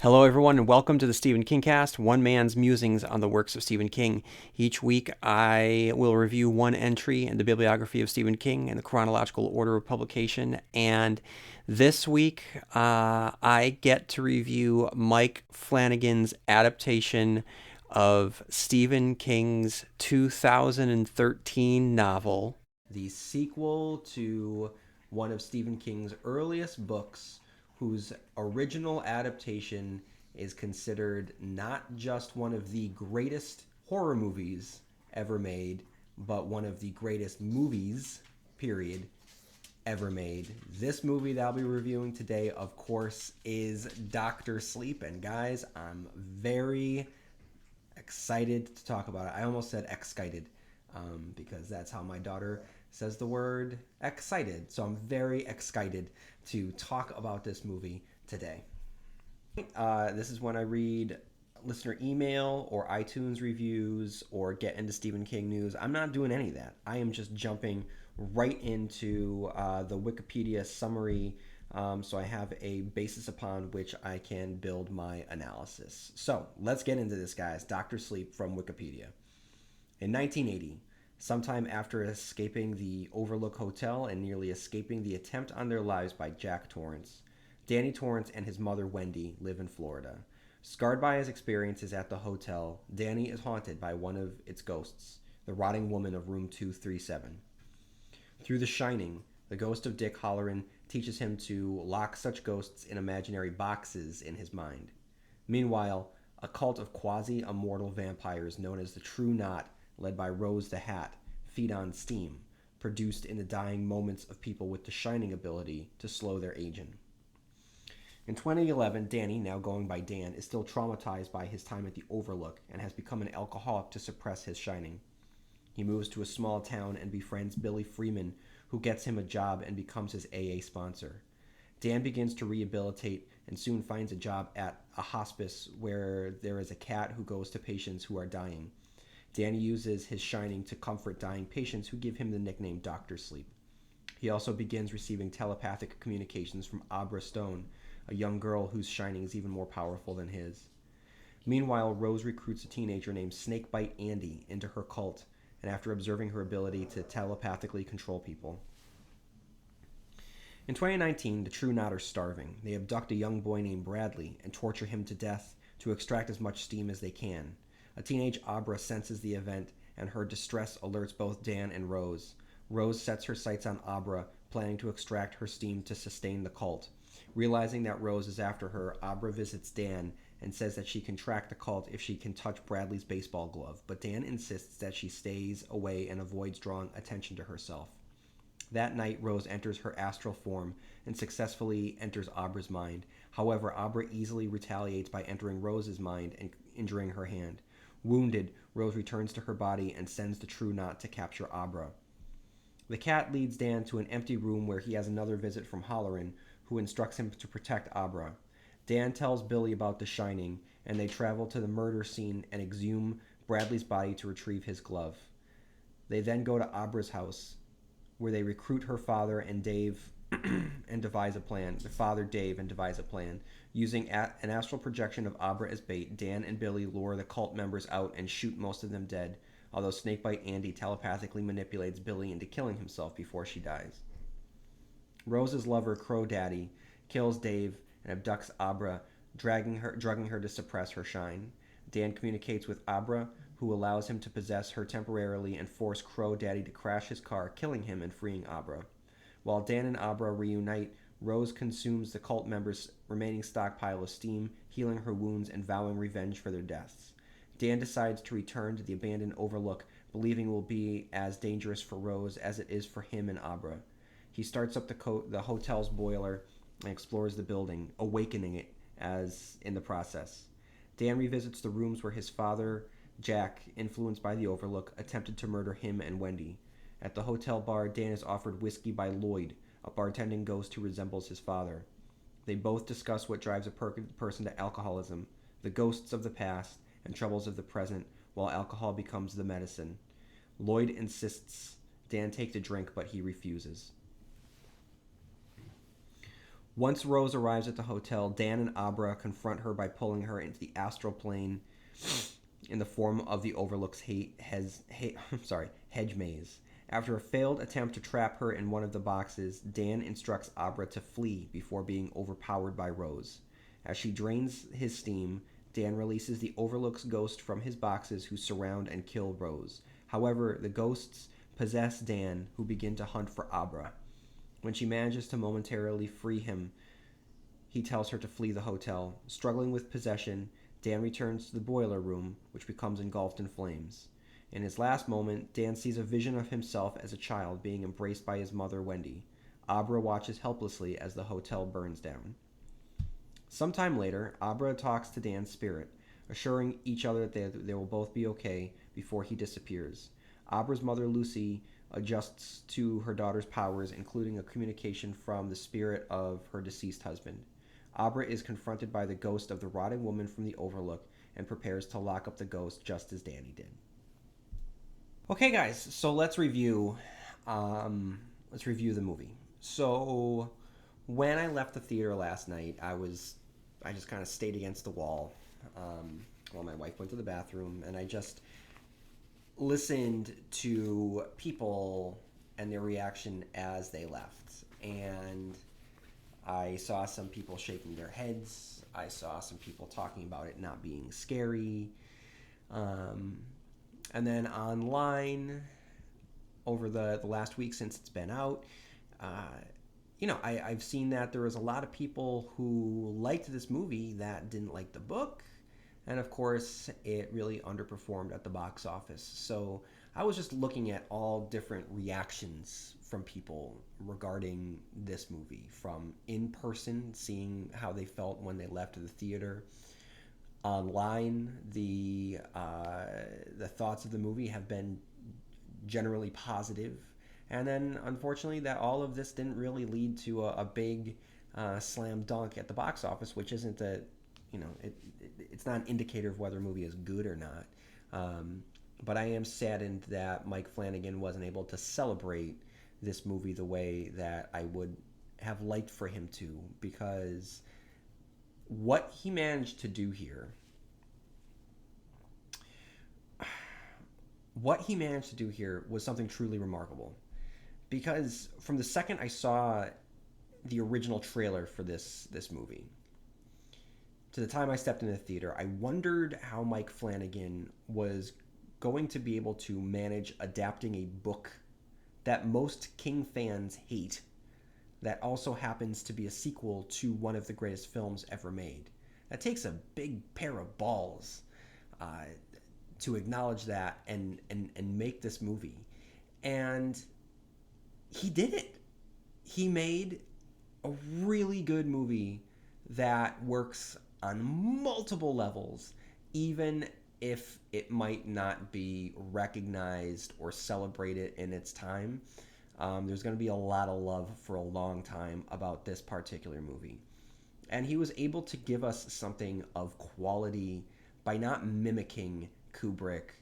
Hello, everyone, and welcome to the Stephen King Cast, one man's musings on the works of Stephen King. Each week, I will review one entry in the bibliography of Stephen King in the chronological order of publication. And this week, I get to review Mike Flanagan's adaptation of Stephen King's 2013 novel, the sequel to one of Stephen King's earliest books, whose original adaptation is considered not just one of the greatest horror movies ever made, but one of the greatest movies, period, ever made. This movie that I'll be reviewing today, of course, is Dr. Sleep. And guys, I'm very excited to talk about it. I almost said excited because that's how my daughter says the word excited. So I'm very excited to talk about this movie today. This is when I read listener email or iTunes reviews or get into Stephen King news. I'm not doing any of that. I am just jumping right into the Wikipedia summary, so I have a basis upon which I can build my analysis. So let's get into this, guys. Dr. Sleep from Wikipedia. In 1980, sometime after escaping the Overlook Hotel and nearly escaping the attempt on their lives by Jack Torrance, Danny Torrance and his mother Wendy live in Florida. Scarred by his experiences at the hotel, Danny is haunted by one of its ghosts, the rotting woman of room 237. Through The Shining, the ghost of Dick Halloran teaches him to lock such ghosts in imaginary boxes in his mind. Meanwhile, a cult of quasi-immortal vampires known as the True Knot, led by Rose the Hat, feed on steam, produced in the dying moments of people with the Shining ability to slow their aging. In 2011, Danny, now going by Dan, is still traumatized by his time at the Overlook and has become an alcoholic to suppress his shining. He moves to a small town and befriends Billy Freeman, who gets him a job and becomes his AA sponsor. Dan begins to rehabilitate and soon finds a job at a hospice where there is a cat who goes to patients who are dying. Danny uses his shining to comfort dying patients who give him the nickname Dr. Sleep. He also begins receiving telepathic communications from Abra Stone, a young girl whose shining is even more powerful than his. Meanwhile, Rose recruits a teenager named Snakebite Andy into her cult, and after observing her ability to telepathically control people. In 2019, the True Knot are starving. They abduct a young boy named Bradley and torture him to death to extract as much steam as they can. A teenage Abra senses the event, and her distress alerts both Dan and Rose. Rose sets her sights on Abra, planning to extract her steam to sustain the cult. Realizing that Rose is after her, Abra visits Dan and says that she can track the cult if she can touch Bradley's baseball glove, but Dan insists that she stays away and avoids drawing attention to herself. That night, Rose enters her astral form and successfully enters Abra's mind. However, Abra easily retaliates by entering Rose's mind and injuring her hand. Wounded, Rose returns to her body and sends the True Knot to capture Abra. The cat leads Dan to an empty room where he has another visit from Halloran, who instructs him to protect Abra. Dan tells Billy about The Shining, and they travel to the murder scene and exhume Bradley's body to retrieve his glove. They then go to Abra's house, where they recruit her father and Dave and devise a plan. Their father, Dave, and devise a plan. Using an astral projection of Abra as bait, Dan and Billy lure the cult members out and shoot most of them dead, although Snakebite Andy telepathically manipulates Billy into killing himself before she dies. Rose's lover, Crow Daddy, kills Dave and abducts Abra, drugging her to suppress her shine. Dan communicates with Abra, who allows him to possess her temporarily and force Crow Daddy to crash his car, killing him and freeing Abra. While Dan and Abra reunite, Rose consumes the cult members' remaining stockpile of steam, healing her wounds and vowing revenge for their deaths. Dan decides to return to the abandoned Overlook, believing it will be as dangerous for Rose as it is for him and Abra. He starts up the hotel's boiler and explores the building, awakening it as in the process. Dan revisits the rooms where his father, Jack, influenced by the Overlook, attempted to murder him and Wendy. At the hotel bar, Dan is offered whiskey by Lloyd, a bartending ghost who resembles his father. They both discuss what drives a person to alcoholism, the ghosts of the past, and troubles of the present, while alcohol becomes the medicine. Lloyd insists Dan take the drink, but he refuses. Once Rose arrives at the hotel, Dan and Abra confront her by pulling her into the astral plane in the form of the Overlook's hedge maze. After a failed attempt to trap her in one of the boxes, Dan instructs Abra to flee before being overpowered by Rose. As she drains his steam, Dan releases the Overlook's ghost from his boxes, who surround and kill Rose. However, the ghosts possess Dan, who begin to hunt for Abra. When she manages to momentarily free him, he tells her to flee the hotel. Struggling with possession, Dan returns to the boiler room, which becomes engulfed in flames. In his last moment, Dan sees a vision of himself as a child being embraced by his mother, Wendy. Abra watches helplessly as the hotel burns down. Sometime later, Abra talks to Dan's spirit, assuring each other that they will both be okay before he disappears. Abra's mother, Lucy, adjusts to her daughter's powers, including a communication from the spirit of her deceased husband. Abra is confronted by the ghost of the rotting woman from the Overlook and prepares to lock up the ghost just as Danny did. Okay, guys, so let's review the movie. So when I left the theater last night, I just kind of stayed against the wall while my wife went to the bathroom, and I just listened to people and their reaction as they left. And I saw some people shaking their heads. I saw some people talking about it not being scary. And then online, over the last week since it's been out, I've seen that there was a lot of people who liked this movie that didn't like the book. And of course, it really underperformed at the box office. So I was just looking at all different reactions from people regarding this movie, from in person, seeing how they felt when they left the theater. Online, the thoughts of the movie have been generally positive. And then, unfortunately, that all of this didn't really lead to a big slam dunk at the box office, which isn't it's not an indicator of whether a movie is good or not. But I am saddened that Mike Flanagan wasn't able to celebrate this movie the way that I would have liked for him to, because what he managed to do here, was something truly remarkable. Because from the second I saw the original trailer for this movie to the time I stepped into the theater, I wondered how Mike Flanagan was going to be able to manage adapting a book that most King fans hate, that also happens to be a sequel to one of the greatest films ever made. That takes a big pair of balls to acknowledge that and make this movie. And he did it. He made a really good movie that works on multiple levels, even if it might not be recognized or celebrated in its time. There's going to be a lot of love for a long time about this particular movie. And he was able to give us something of quality by not mimicking Kubrick.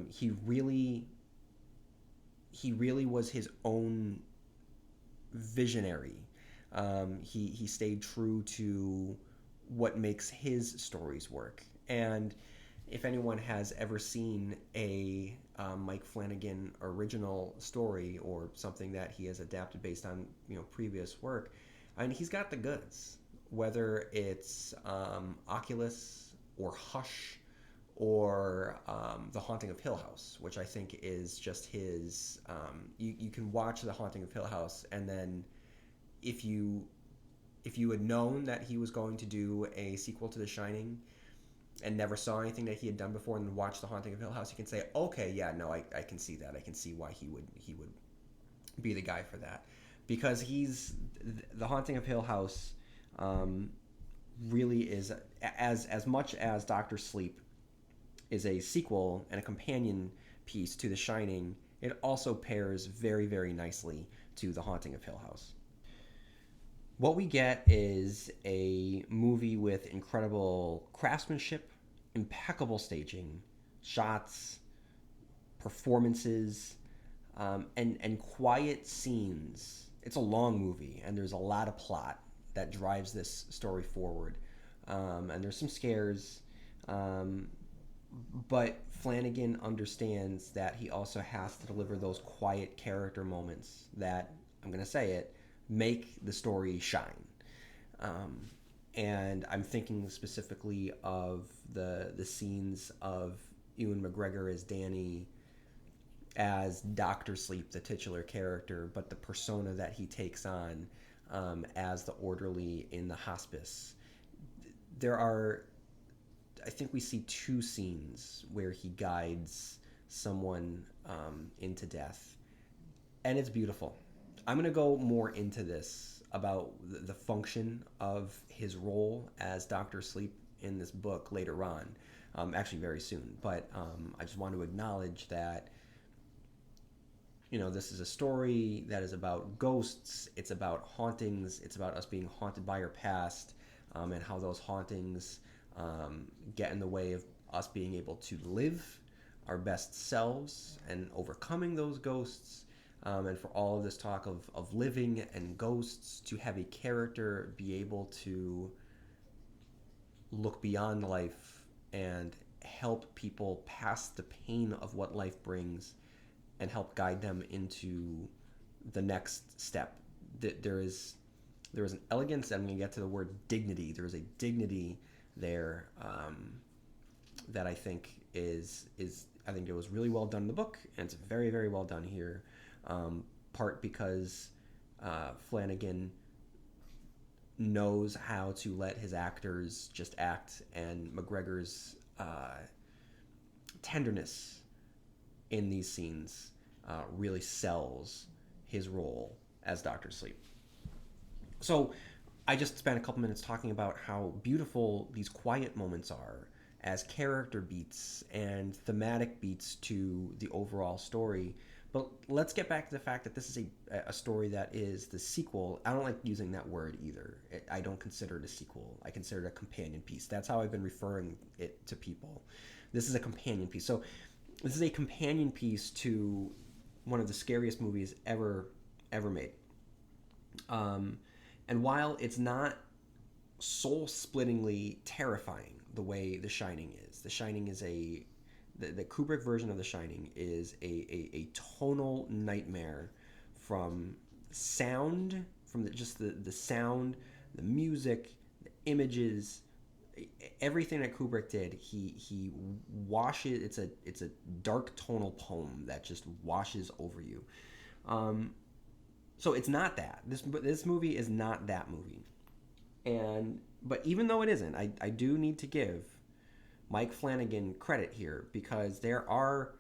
He really was his own visionary. He stayed true to what makes his stories work. And if anyone has ever seen a Mike Flanagan original story or something that he has adapted based on previous work, I mean, he's got the goods. Whether it's Oculus or Hush or The Haunting of Hill House, which I think is just his. You can watch The Haunting of Hill House, and then if you had known that he was going to do a sequel to The Shining and never saw anything that he had done before, and then watched The Haunting of Hill House, you can say, okay, yeah, no, I can see that. I can see why he would be the guy for that, because The Haunting of Hill House really is, as much as Doctor Sleep is a sequel and a companion piece to The Shining, it also pairs very, very nicely to The Haunting of Hill House. What we get is a movie with incredible craftsmanship, impeccable staging, shots, performances, and quiet scenes. It's a long movie, and there's a lot of plot. that drives this story forward. And there's some scares, um, but Flanagan understands that he also has to deliver those quiet character moments that, I'm going to say it, make the story shine. Um, and I'm thinking specifically of the scenes of Ewan McGregor as Danny, as Doctor Sleep, the titular character, but the persona that he takes on as the orderly in the hospice. There are, I think we see two scenes where he guides someone into death, and it's beautiful. I'm going to go more into this about the function of his role as Doctor Sleep in this book later on, actually very soon. But I just want to acknowledge that this is a story that is about ghosts. It's about hauntings. It's about us being haunted by our past, and how those hauntings get in the way of us being able to live our best selves and overcoming those ghosts. And for all of this talk of living and ghosts, to have a character be able to look beyond life and help people past the pain of what life brings and help guide them into the next step. There is an elegance, and I'm going to get to the word dignity. There is a dignity there that I think I think it was really well done in the book, and it's very, very well done here. Part because Flanagan knows how to let his actors just act, and McGregor's tenderness in these scenes really sells his role as Dr. Sleep. So I just spent a couple minutes talking about how beautiful these quiet moments are as character beats and thematic beats to the overall story. But let's get back to the fact that this is a story that is the sequel. I don't like using that word either. I don't consider it a sequel. I consider it a companion piece. That's how I've been referring it to people. This is a companion piece. So this is a companion piece to one of the scariest movies ever made. And while it's not soul-splittingly terrifying the way The Shining is, The Shining is the Kubrick version of The Shining is a tonal nightmare from sound, from the sound, the music, the images, everything that Kubrick did. He washes. It's a dark tonal poem that just washes over you. So it's not that. This movie is not that movie. But even though it isn't, I do need to give Mike Flanagan credit here, because there are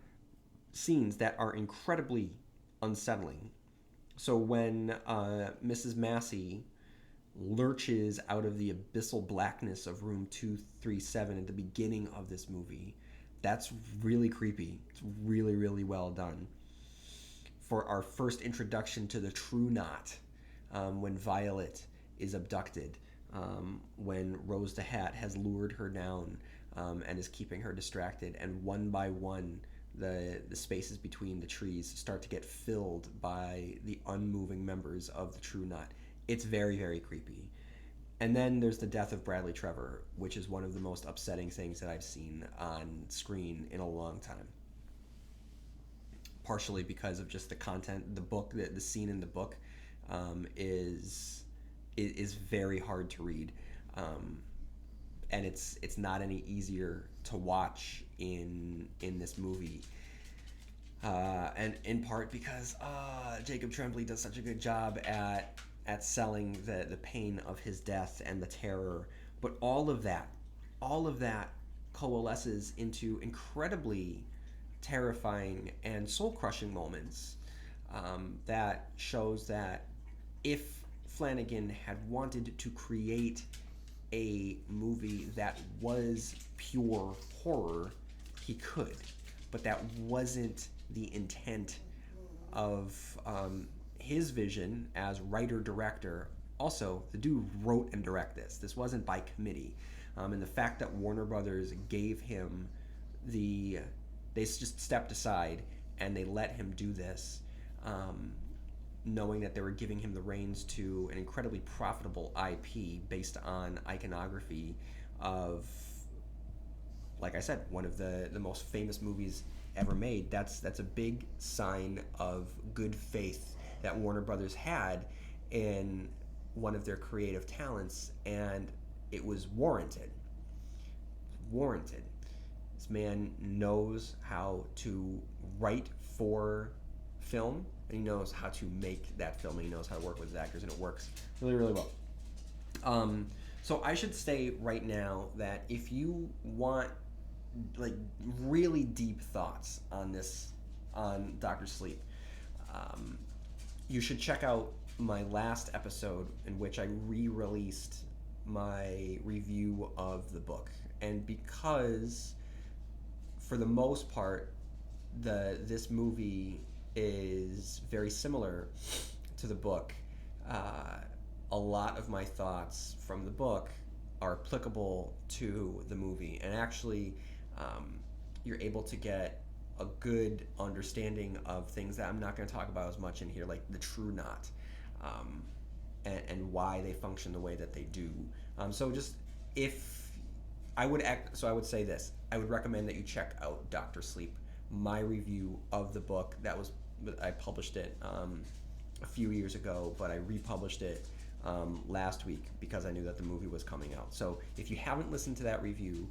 scenes that are incredibly unsettling. So when Mrs. Massey lurches out of the abyssal blackness of room 237 at the beginning of this movie, that's really creepy. It's really, really well done. For our first introduction to the True Knot, when Violet is abducted, when Rose the Hat has lured her down and is keeping her distracted, and one by one the spaces between the trees start to get filled by the unmoving members of the True Knot. It's very, very creepy. And then there's the death of Bradley Trevor, which is one of the most upsetting things that I've seen on screen in a long time. Partially because of just the content, the book, the scene in the book is very hard to read, and it's not any easier to watch in this movie, and in part because Jacob Tremblay does such a good job at selling the pain of his death and the terror, but all of that coalesces into incredibly terrifying and soul-crushing moments that shows that if Flanagan had wanted to create a movie that was pure horror, he could, but that wasn't the intent of his vision as writer-director. Also, the dude wrote and directed this. This wasn't by committee. And the fact that Warner Brothers gave him they just stepped aside and they let him do this knowing that they were giving him the reins to an incredibly profitable IP based on iconography of, like I said, one of the most famous movies ever made. That's a big sign of good faith that Warner Brothers had in one of their creative talents, and it was warranted. Warranted. This man knows how to write for film, and he knows how to make that film, and he knows how to work with his actors, and it works really, really well. So I should say right now that if you want like really deep thoughts on this, on Doctor Sleep, um, you should check out my last episode in which I re-released my review of the book. And because for the most part this movie is very similar to the book, a lot of my thoughts from the book are applicable to the movie, and actually you're able to get a good understanding of things that I'm not going to talk about as much in here, like the true knot, and why they function the way that they do. So just if I would I would say this: I would recommend that you check out Doctor Sleep, my review of the book. I published it a few years ago, but I republished it last week because I knew that the movie was coming out. So if you haven't listened to that review,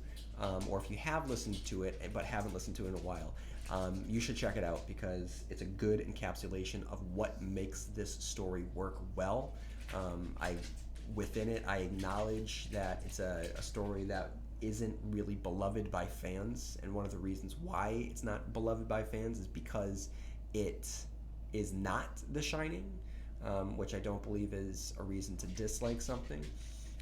or if you have listened to it but haven't listened to it in a while, you should check it out because it's a good encapsulation of what makes this story work well. Within it, I acknowledge that it's a story that isn't really beloved by fans, and one of the reasons why it's not beloved by fans is because it is not The Shining, which I don't believe is a reason to dislike something.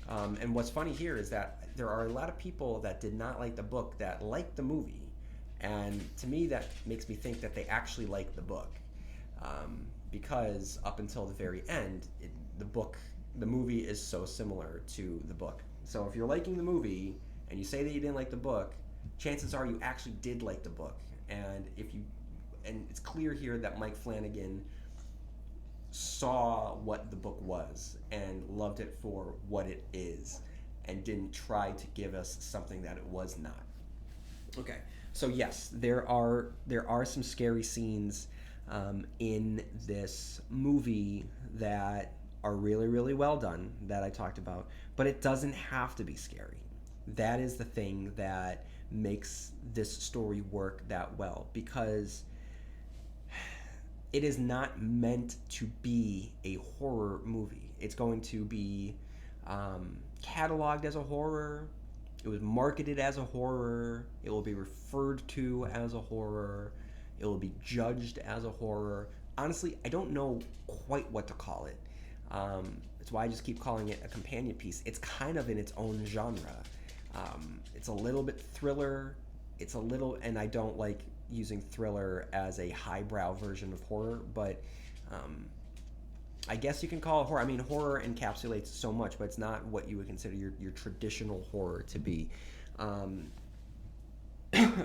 And what's funny here is that there are a lot of people that did not like the book that liked the movie, and to me that makes me think that they actually liked the book, because up until the very end, the movie is so similar to the book. So if you're liking the movie and you say that you didn't like the book, chances are you actually did like the book. And it's clear here that Mike Flanagan saw what the book was and loved it for what it is, and didn't try to give us something that it was not. Okay, so yes, there are some scary scenes in this movie that are really, really well done that I talked about, but it doesn't have to be scary. That is the thing that makes this story work that well, because it is not meant to be a horror movie. It's going to be cataloged as a horror. It was marketed as a horror. It will be referred to as a horror. It will be judged as a horror. Honestly, I don't know quite what to call it. That's why I just keep calling it a companion piece. It's kind of in its own genre. It's a little bit thriller. And I don't like using thriller as a highbrow version of horror, but I guess you can call it horror. I mean, horror encapsulates so much, but it's not what you would consider your traditional horror to be.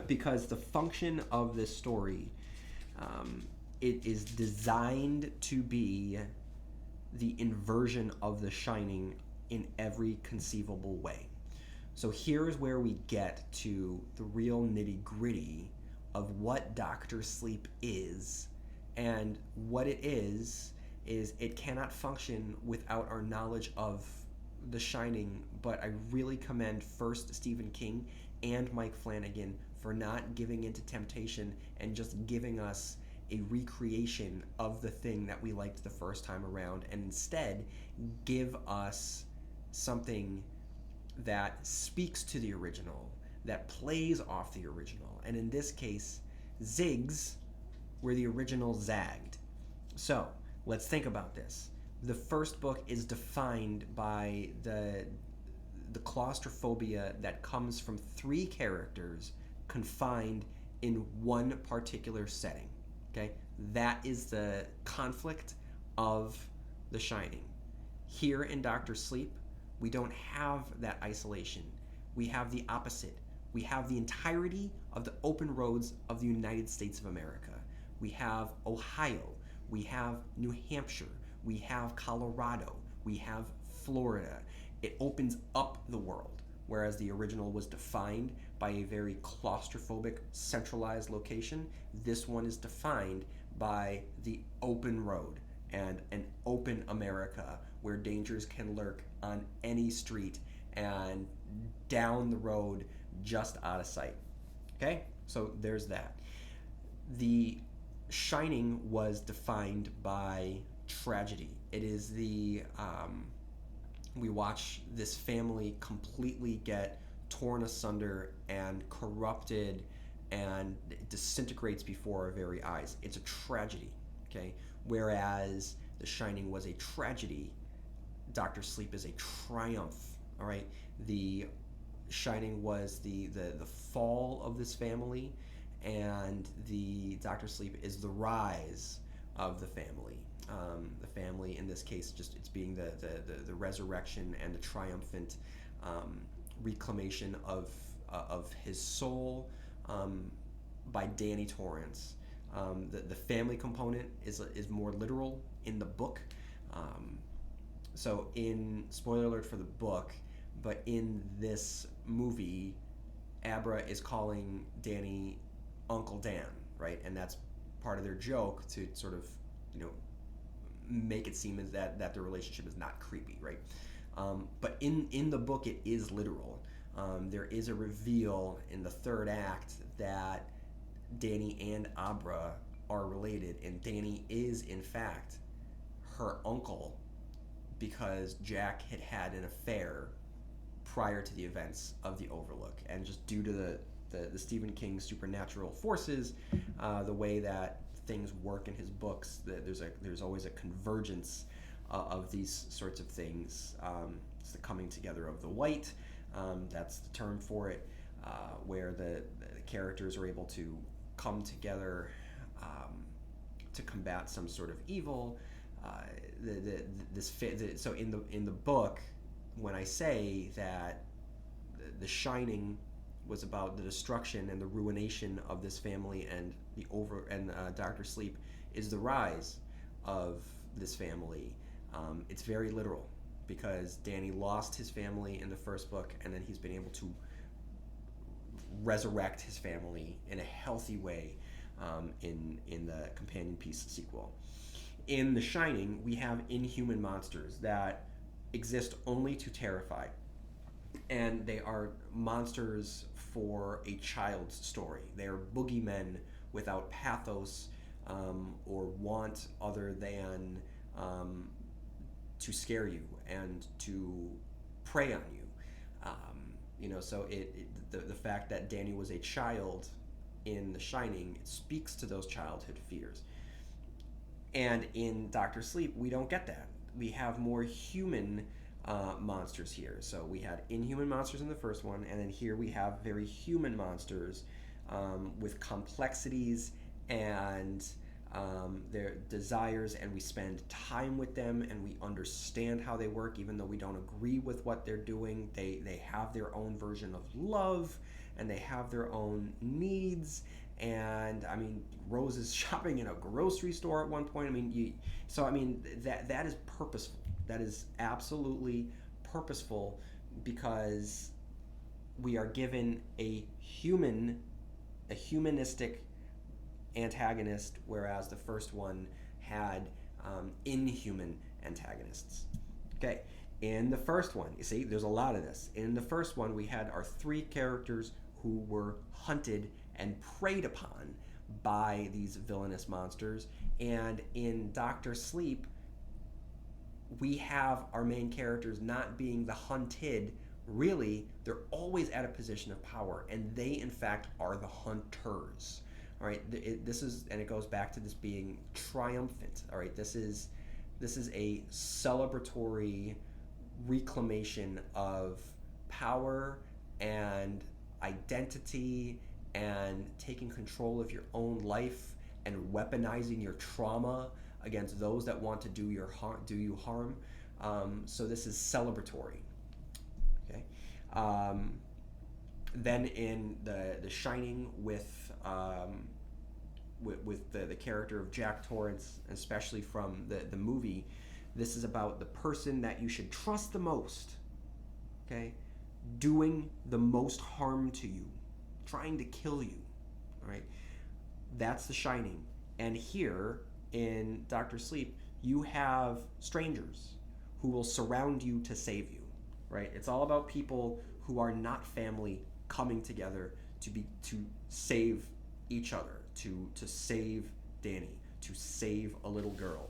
Because the function of this story, it is designed to be the inversion of The Shining in every conceivable way. So here's where we get to the real nitty-gritty of what Doctor Sleep is. And what it is it cannot function without our knowledge of The Shining. But I really commend first Stephen King and Mike Flanagan for not giving into temptation and just giving us a recreation of the thing that we liked the first time around, and instead give us something that speaks to the original, that plays off the original, and in this case, zigs where the original zagged. So let's think about this. The first book is defined by the claustrophobia that comes from three characters confined in one particular setting. Okay, that is the conflict of The Shining. Here in Doctor Sleep, we don't have that isolation. We have the opposite. We have the entirety of the open roads of the United States of America. We have Ohio. we have New Hampshire, we have Colorado, we have Florida. It opens up the world, whereas the original was defined by a very claustrophobic, centralized location. This one is defined by the open road and an open America where dangers can lurk on any street and down the road just out of sight. Okay? So there's that. The Shining was defined by tragedy. It is we watch this family completely get torn asunder and corrupted, and it disintegrates before our very eyes. It's a tragedy, okay? Whereas The Shining was a tragedy, Doctor Sleep is a triumph, all right? The Shining was the fall of this family, and the Doctor Sleep is the rise of the family. The family in this case, just it's being the resurrection and the triumphant reclamation of his soul by Danny Torrance. The family component is more literal in the book. So in spoiler alert for the book, but in this movie, Abra is calling Danny Uncle Dan, right? And that's part of their joke to sort of, make it seem as that the relationship is not creepy, right? But in the book, it is literal. There is a reveal in the third act that Danny and Abra are related, and Danny is in fact her uncle because Jack had an affair prior to the events of the Overlook, and just due to the Stephen King supernatural forces, the way that things work in his books, there's always a convergence of these sorts of things. It's the coming together of the white. That's the term for it, where the characters are able to come together to combat some sort of evil. So in the book, when I say that the Shining was about the destruction and the ruination of this family, and Doctor Sleep is the rise of this family, it's very literal, because Danny lost his family in the first book, and then he's been able to resurrect his family in a healthy way in the companion piece sequel. In The Shining, we have inhuman monsters that exist only to terrify, and they are monsters for a child's story. They are boogeymen without pathos or want other than to scare you and to prey on you. So the fact that Danny was a child in The Shining, it speaks to those childhood fears. And in Doctor Sleep, we don't get that. We have more human monsters here. So we had inhuman monsters in the first one, and then here we have very human monsters with complexities and their desires, and we spend time with them and we understand how they work, even though we don't agree with what they're doing. They have their own version of love, and they have their own needs. And I mean, Rose is shopping in a grocery store at one point. That is purposeful. That is absolutely purposeful, because we are given a humanistic antagonist, whereas the first one had inhuman antagonists. Okay, in the first one, you see, there's a lot of this. In the first one, we had our three characters who were hunted and preyed upon by these villainous monsters. And in Doctor Sleep, we have our main characters not being the hunted. Really, they're always at a position of power, and they, in fact, are the hunters. All right, and it goes back to this being triumphant. All right, this is a celebratory reclamation of power and identity, and taking control of your own life and weaponizing your trauma against those that want to do you harm. So this is celebratory. Okay. Then in the Shining, with with the character of Jack Torrance, especially from the movie. This is about the person that you should trust the most, okay, doing the most harm to you, trying to kill you, all right? That's The Shining. And here in Doctor Sleep, you have strangers who will surround you to save you, right? It's all about people who are not family coming together to save each other, to save Danny, to save a little girl.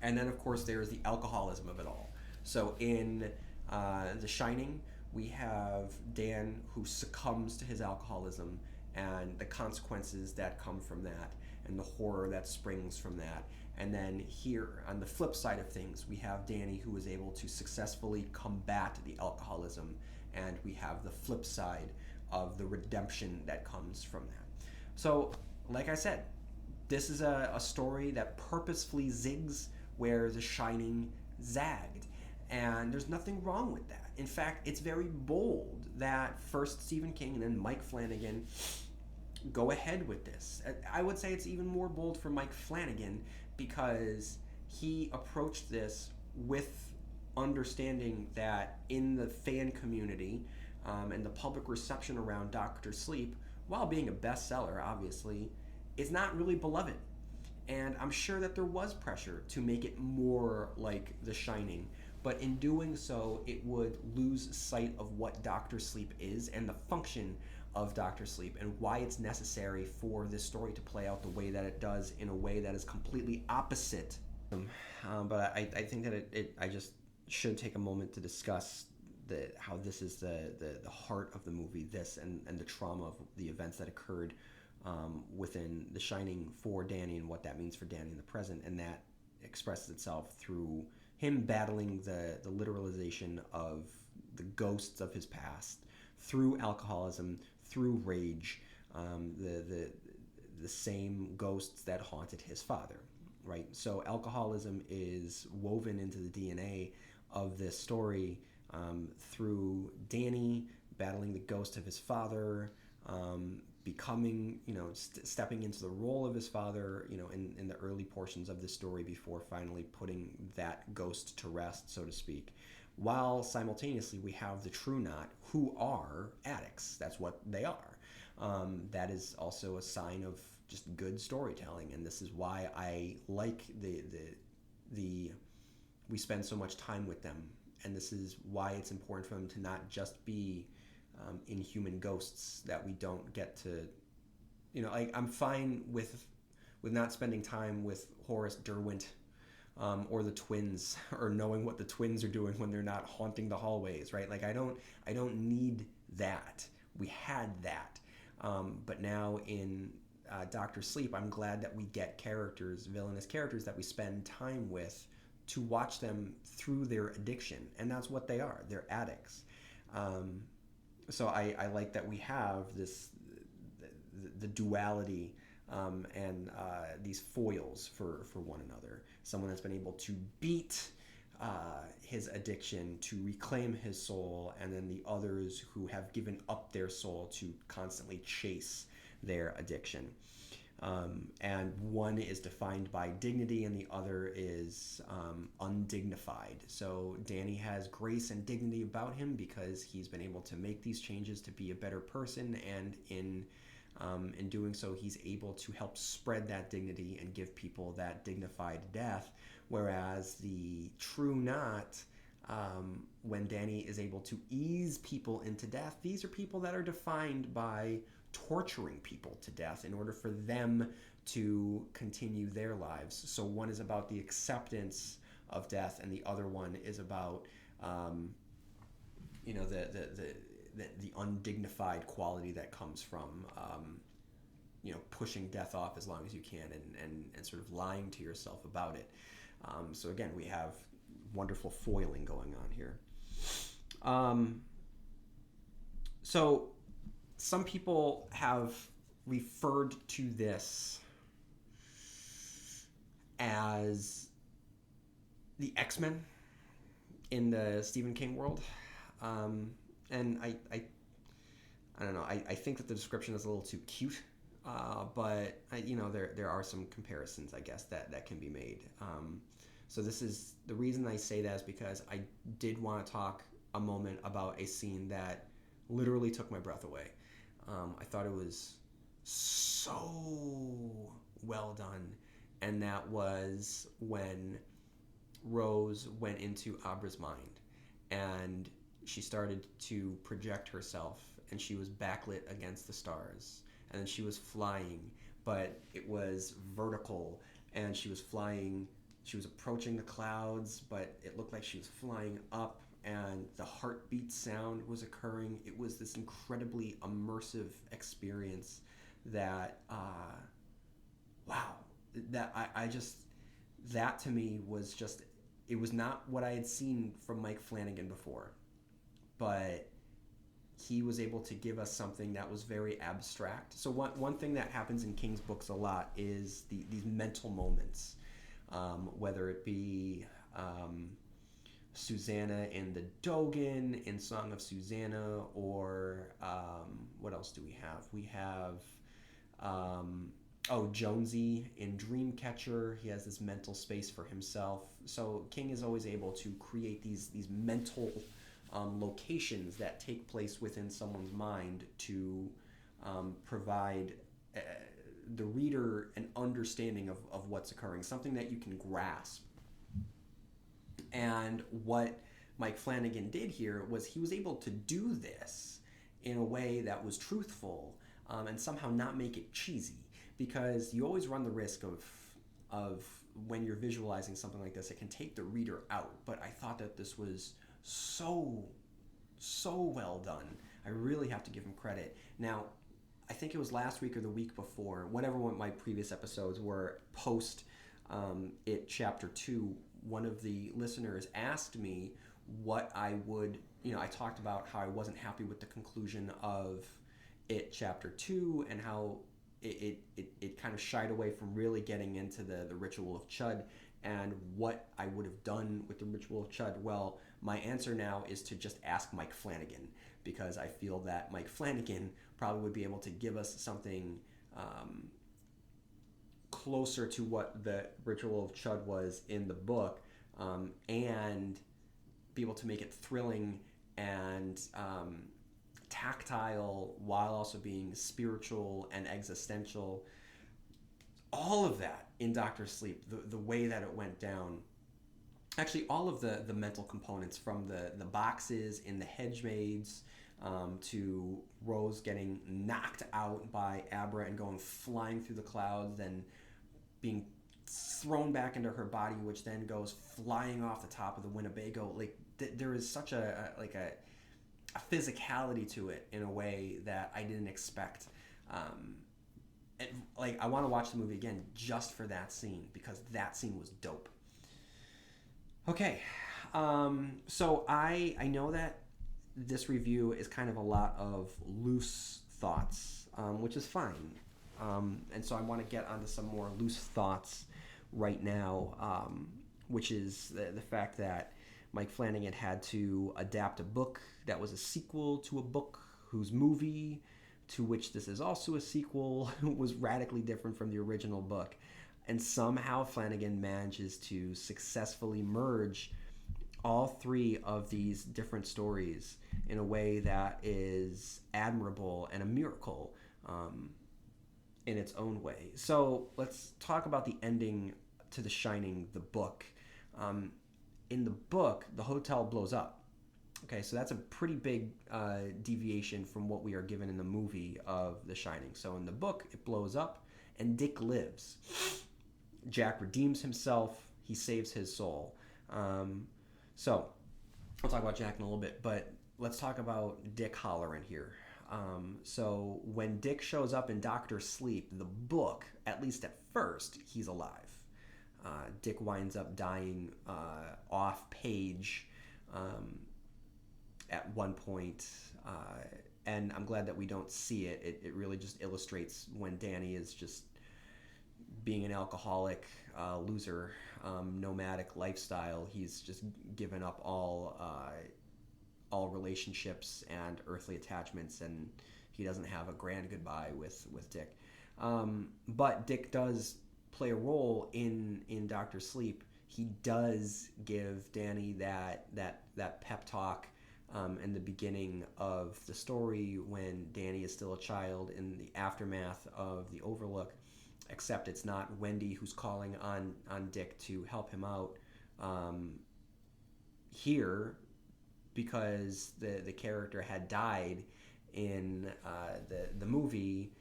And then, of course, there's the alcoholism of it all. So in The Shining, we have Dan who succumbs to his alcoholism and the consequences that come from that and the horror that springs from that. And then here, on the flip side of things, we have Danny who is able to successfully combat the alcoholism, and we have the flip side of the redemption that comes from that. So, like I said, this is a story that purposefully zigs where The Shining zagged. And there's nothing wrong with that. In fact, it's very bold that first Stephen King and then Mike Flanagan go ahead with this. I would say it's even more bold for Mike Flanagan because he approached this with understanding that in the fan community and the public reception around Doctor Sleep, while being a bestseller, obviously, is not really beloved. And I'm sure that there was pressure to make it more like The Shining, but in doing so, it would lose sight of what Doctor Sleep is and the function of Doctor Sleep and why it's necessary for this story to play out the way that it does in a way that is completely opposite. But I think that I just should take a moment to discuss how this is the heart of the movie, this and the trauma of the events that occurred within The Shining for Danny and what that means for Danny in the present, and that expresses itself through him battling the literalization of the ghosts of his past through alcoholism, through rage, the same ghosts that haunted his father, right? So alcoholism is woven into the DNA of this story through Danny battling the ghost of his father, becoming, stepping into the role of his father, in the early portions of the story before finally putting that ghost to rest, so to speak. While simultaneously we have the True Knot, who are addicts. That's what they are. That is also a sign of just good storytelling, and this is why I like the we spend so much time with them, and this is why it's important for them to not just be inhuman ghosts that we don't get to, I'm fine with not spending time with Horace Derwent or the twins, or knowing what the twins are doing when they're not haunting the hallways, right? Like I don't need that. We had that, but now in Doctor Sleep, I'm glad that we get characters, villainous characters that we spend time with to watch them through their addiction, and that's what they are. They're addicts. So I like that we have the duality and these foils for one another. Someone that's been able to beat his addiction to reclaim his soul, and then the others who have given up their soul to constantly chase their addiction. And one is defined by dignity and the other is undignified. So Danny has grace and dignity about him because he's been able to make these changes to be a better person, and in doing so, he's able to help spread that dignity and give people that dignified death. Whereas the True Knot, when Danny is able to ease people into death, these are people that are defined by torturing people to death in order for them to continue their lives. So one is about the acceptance of death, and the other one is about the undignified quality that comes from pushing death off as long as you can, and sort of lying to yourself about it. So again, we have wonderful foiling going on here. So some people have referred to this as the X-Men in the Stephen King world. And I don't know. I think that the description is a little too cute but there are some comparisons, I guess, that can be made. So this is the reason I say that is because I did want to talk a moment about a scene that literally took my breath away. I thought it was so well done, and that was when Rose went into Abra's mind, and she started to project herself, and she was backlit against the stars, and then she was flying, but it was vertical, and she was flying. She was approaching the clouds, but it looked like she was flying up, and the heartbeat sound was occurring. It was this incredibly immersive experience that, wow, that I just, that to me was just, it was not what I had seen from Mike Flanagan before, but he was able to give us something that was very abstract. So one thing that happens in King's books a lot is these mental moments, whether it be Susanna in the Dogen in Song of Susanna, or what else do we have? We have Jonesy in Dreamcatcher. He has this mental space for himself. So King is always able to create these mental locations that take place within someone's mind to provide the reader an understanding of what's occurring, something that you can grasp. And what Mike Flanagan did here was he was able to do this in a way that was truthful, and somehow not make it cheesy, because you always run the risk of when you're visualizing something like this, it can take the reader out. But I thought that this was so well done. I really have to give him credit. Now, I think it was last week or the week before, whatever one of my previous episodes were post it chapter 2, one of the listeners asked me what I would, I talked about how I wasn't happy with the conclusion of it chapter 2, and how it kind of shied away from really getting into the ritual of Chud and what I would have done with the ritual of Chud. Well, my answer now is to just ask Mike Flanagan, because I feel that Mike Flanagan probably would be able to give us something closer to what the ritual of Chud was in the book, and be able to make it thrilling and tactile while also being spiritual and existential. All of that in Doctor Sleep, the way that it went down. Actually, all of the mental components, from the boxes in the Hedgemaids, to Rose getting knocked out by Abra and going flying through the clouds, then being thrown back into her body, which then goes flying off the top of the Winnebago. Like there is such a physicality to it in a way that I didn't expect. I want to watch the movie again just for that scene, because that scene was dope. Okay, so I know that this review is kind of a lot of loose thoughts, which is fine. And so I want to get onto some more loose thoughts right now, which is the fact that Mike Flanagan had to adapt a book that was a sequel to a book whose movie, to which this is also a sequel, was radically different from the original book. And somehow Flanagan manages to successfully merge all three of these different stories in a way that is admirable and a miracle in its own way. So let's talk about the ending to The Shining, the book. In the book, the hotel blows up. Okay, so that's a pretty big deviation from what we are given in the movie of The Shining. So in the book, it blows up, and Dick lives. Jack redeems himself. He saves his soul. So I'll talk about Jack in a little bit, but let's talk about Dick Halloran here. So when Dick shows up in Doctor Sleep, the book, at least at first, he's alive. Dick winds up dying off page at one point, and I'm glad that we don't see it. It really just illustrates when Danny is just being an alcoholic, loser, nomadic lifestyle. He's just given up all relationships and earthly attachments, and he doesn't have a grand goodbye with Dick. But Dick does play a role in Doctor Sleep. He does give Danny that pep talk in the beginning of the story when Danny is still a child in the aftermath of the Overlook. Except it's not Wendy who's calling on Dick to help him out here because the character had died in the movie.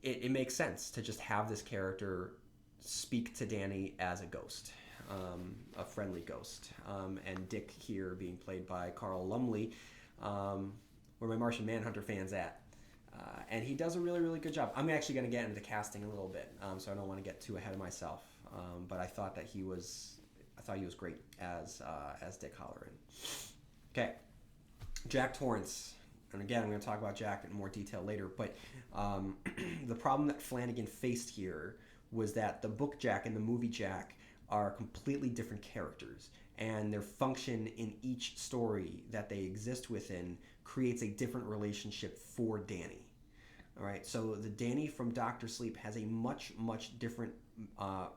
It makes sense to just have this character speak to Danny as a ghost, a friendly ghost. And Dick here being played by Carl Lumley, where my Martian Manhunter fans at. And he does a really, really good job. I'm actually going to get into the casting a little bit, so I don't want to get too ahead of myself. But I thought he was great as Dick Halloran. Okay, Jack Torrance. And again, I'm going to talk about Jack in more detail later. But the problem that Flanagan faced here was that the book Jack and the movie Jack are completely different characters, and their function in each story that they exist within creates a different relationship for Danny. All right, so the Danny from Doctor Sleep has a much, much different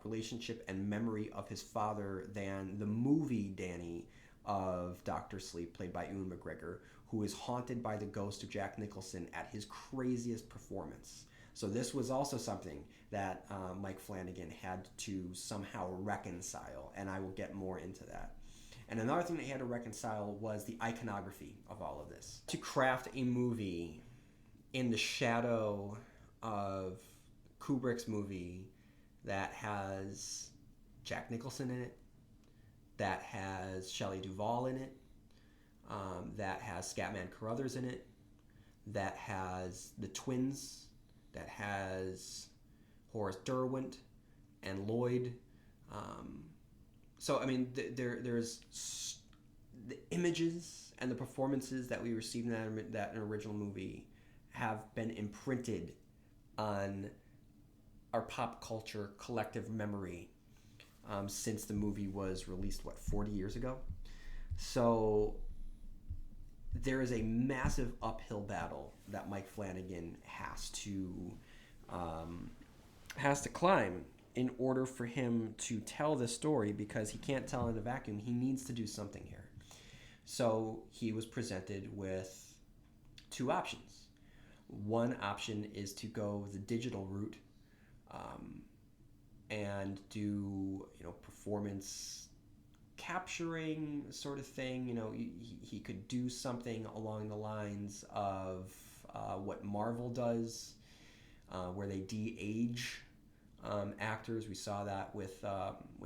relationship and memory of his father than the movie Danny of Doctor Sleep, played by Ewan McGregor, who is haunted by the ghost of Jack Nicholson at his craziest performance. So this was also something that Mike Flanagan had to somehow reconcile, and I will get more into that. And another thing that he had to reconcile was the iconography of all of this. To craft a movie in the shadow of Kubrick's movie that has Jack Nicholson in it, that has Shelley Duvall in it, that has Scatman Carruthers in it, that has the twins, that has Horace Derwent and Lloyd. So, I mean, there's the images and the performances that we received in that original movie have been imprinted on our pop culture collective memory since the movie was released, 40 years ago? So there is a massive uphill battle that Mike Flanagan has to climb in order for him to tell this story, because he can't tell in a vacuum. He needs to do something here. So he was presented with two options. One option is to go the digital route and do performance capturing sort of thing. He could do something along the lines of what Marvel does, where they de-age actors. We saw that with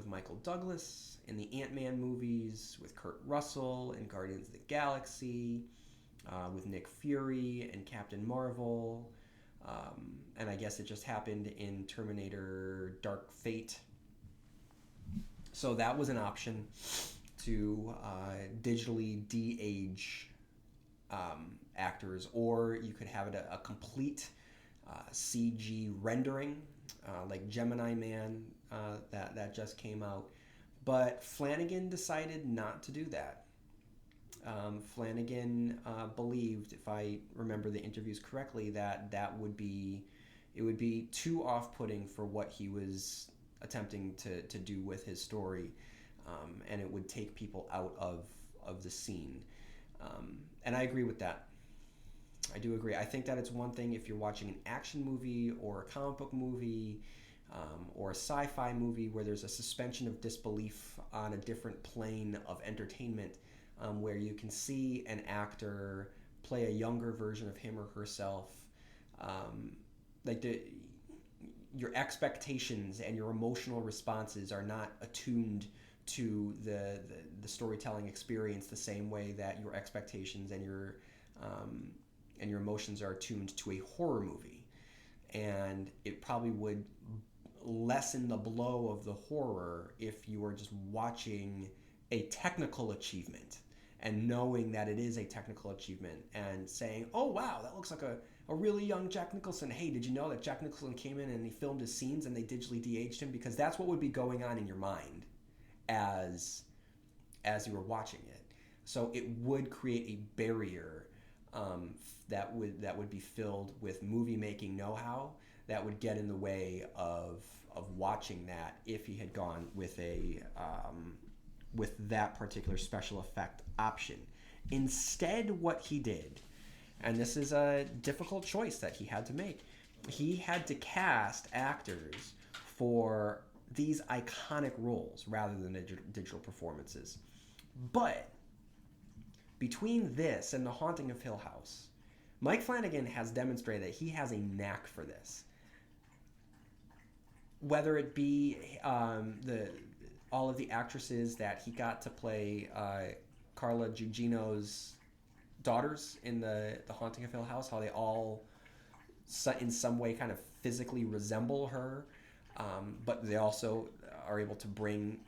Michael Douglas in the Ant-Man movies, with Kurt Russell in Guardians of the Galaxy, with Nick Fury and Captain Marvel, and I guess it just happened in Terminator Dark Fate. So that was an option, to digitally de-age actors, or you could have it a complete CG rendering, like Gemini Man that just came out. But Flanagan decided not to do that. Flanagan believed, if I remember the interviews correctly, that it would be too off-putting for what he was attempting to do with his story, and it would take people out of the scene. And I agree with that. I do agree. I think that it's one thing if you're watching an action movie or a comic book movie or a sci-fi movie where there's a suspension of disbelief on a different plane of entertainment, where you can see an actor play a younger version of him or herself. Your expectations and your emotional responses are not attuned to the storytelling experience the same way that your expectations and your emotions are attuned to a horror movie. And it probably would lessen the blow of the horror if you were just watching a technical achievement and knowing that it is a technical achievement and saying, oh wow, that looks like a really young Jack Nicholson. Hey, did you know that Jack Nicholson came in and he filmed his scenes and they digitally de-aged him? Because that's what would be going on in your mind as you were watching it. So it would create a barrier that would be filled with movie making know-how that would get in the way of watching that if he had gone with a with that particular special effect option. Instead, what he did, and this is a difficult choice that he had to make, he had to cast actors for these iconic roles rather than digital performances. But between this and The Haunting of Hill House, Mike Flanagan has demonstrated that he has a knack for this. Whether it be the all of the actresses that he got to play Carla Gugino's daughters in the Haunting of Hill House, how they all in some way kind of physically resemble her, but they also are able to bring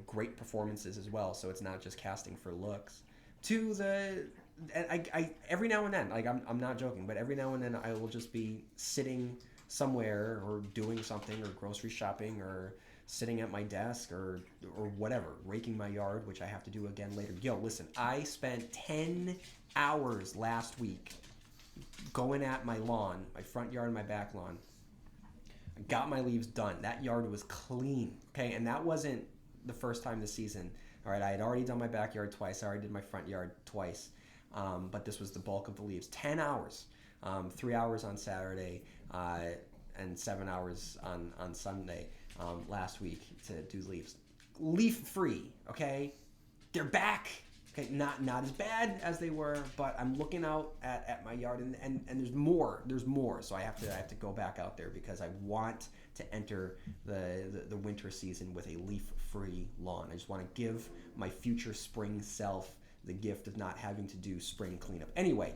great performances as well. So it's not just casting for looks. To the I every now and then, like I'm not joking, but every now and then I will just be sitting somewhere or doing something or grocery shopping or sitting at my desk or whatever, raking my yard, which I have to do again later. Yo, listen, I spent 10 hours last week going at my lawn, my front yard and my back lawn. I got my leaves done. That yard was clean, okay? And that wasn't the first time this season. All right, I had already done my backyard twice. I already did my front yard twice. But this was the bulk of the leaves. 10 hours. 3 hours on Saturday and 7 hours on Sunday last week to do leaves. Leaf free, okay? They're back. Okay, not as bad as they were, but I'm looking out at my yard and there's more. There's more. So I have to go back out there because I want to enter the winter season with a leaf-free lawn. I just want to give my future spring self the gift of not having to do spring cleanup. Anyway,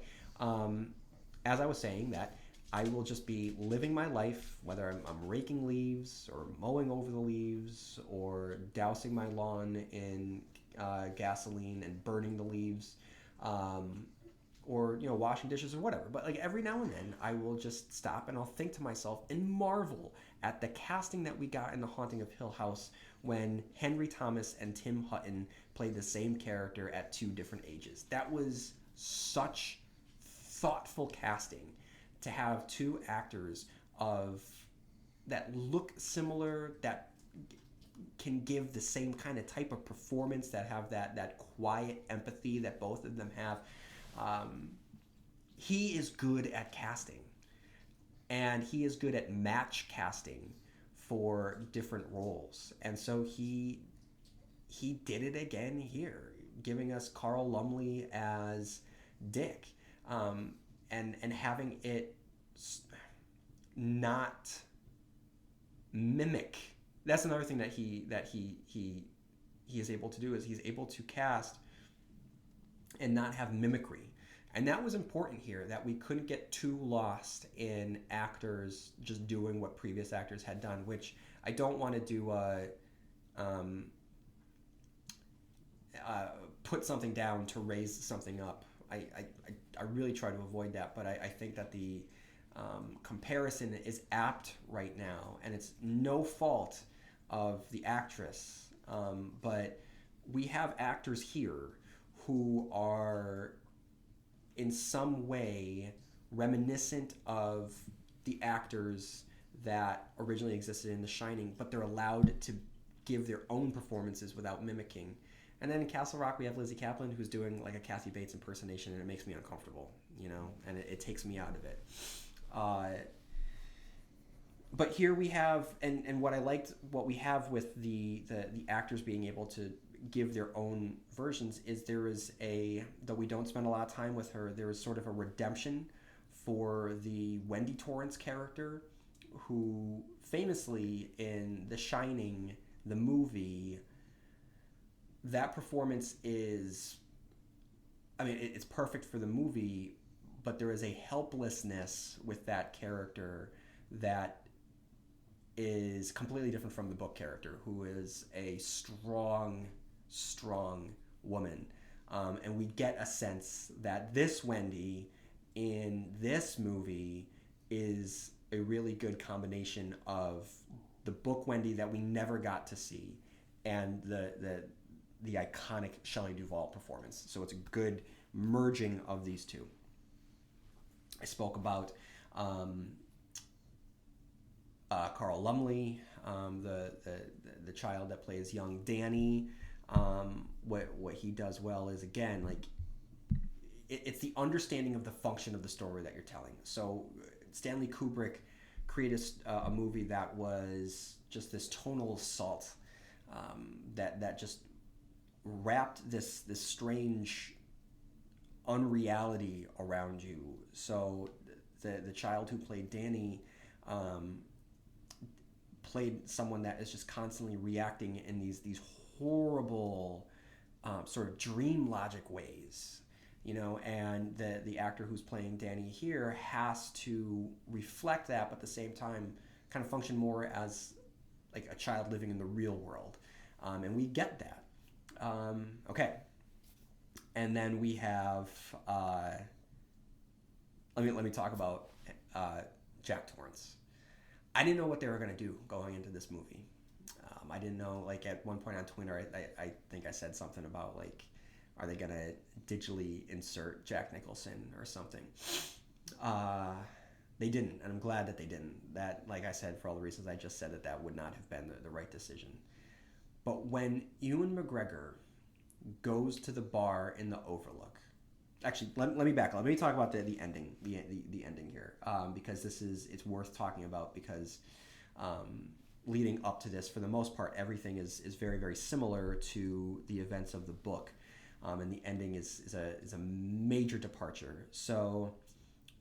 as I was saying, that I will just be living my life, whether I'm raking leaves or mowing over the leaves or dousing my lawn in gasoline and burning the leaves, or washing dishes or whatever. But like every now and then I will just stop and I'll think to myself and marvel at the casting that we got in The Haunting of Hill House when Henry Thomas and Tim Hutton played the same character at 2 different ages. That was such thoughtful casting to have 2 actors that look similar, that can give the same kind of type of performance, that have that quiet empathy that both of them have. He is good at casting, and he is good at match casting for different roles. And so he did it again here, giving us Carl Lumley as Dick, and having it not mimic. That's another thing that he is able to do, is he's able to cast and not have mimicry. And that was important here, that we couldn't get too lost in actors just doing what previous actors had done, which I don't want to do put something down to raise something up. I really try to avoid that, but I think that the comparison is apt right now, and it's no fault of the actress, but we have actors here who are in some way reminiscent of the actors that originally existed in The Shining, but they're allowed to give their own performances without mimicking. And then in Castle Rock, we have Lizzie Kaplan, who's doing like a Kathy Bates impersonation, and it makes me uncomfortable, and it takes me out of it. But here we have, and what I liked, what we have with the actors being able to give their own versions, is there is though we don't spend a lot of time with her, there is sort of a redemption for the Wendy Torrance character, who famously in The Shining, the movie, that performance is, it's perfect for the movie, but there is a helplessness with that character that is completely different from the book character, who is a strong woman. And we get a sense that this Wendy in this movie is a really good combination of the book Wendy that we never got to see and the iconic Shelley Duvall performance. So it's a good merging of these two. I spoke about um, Carl Lumley, the child that plays young Danny. What he does well is, again, like it's the understanding of the function of the story that you're telling. So Stanley Kubrick created a movie that was just this tonal assault, that just wrapped this strange unreality around you. So the child who played Danny um, played someone that is just constantly reacting in these horrible sort of dream logic ways, and the actor who's playing Danny here has to reflect that, but at the same time kind of function more as like a child living in the real world, and we get that. Okay, and then we have let me talk about Jack Torrance. I didn't know what they were going to do going into this movie. I didn't know, like, at one point on Twitter, I think I said something about, like, are they going to digitally insert Jack Nicholson or something? They didn't, and I'm glad that they didn't. That, like I said, for all the reasons I just said, that would not have been the right decision. But when Ewan McGregor goes to the bar in the Overlook, actually, let me back up. Let me talk about the ending, the ending here, because it's worth talking about, because leading up to this, for the most part, everything is very, very similar to the events of the book, and the ending is a major departure. So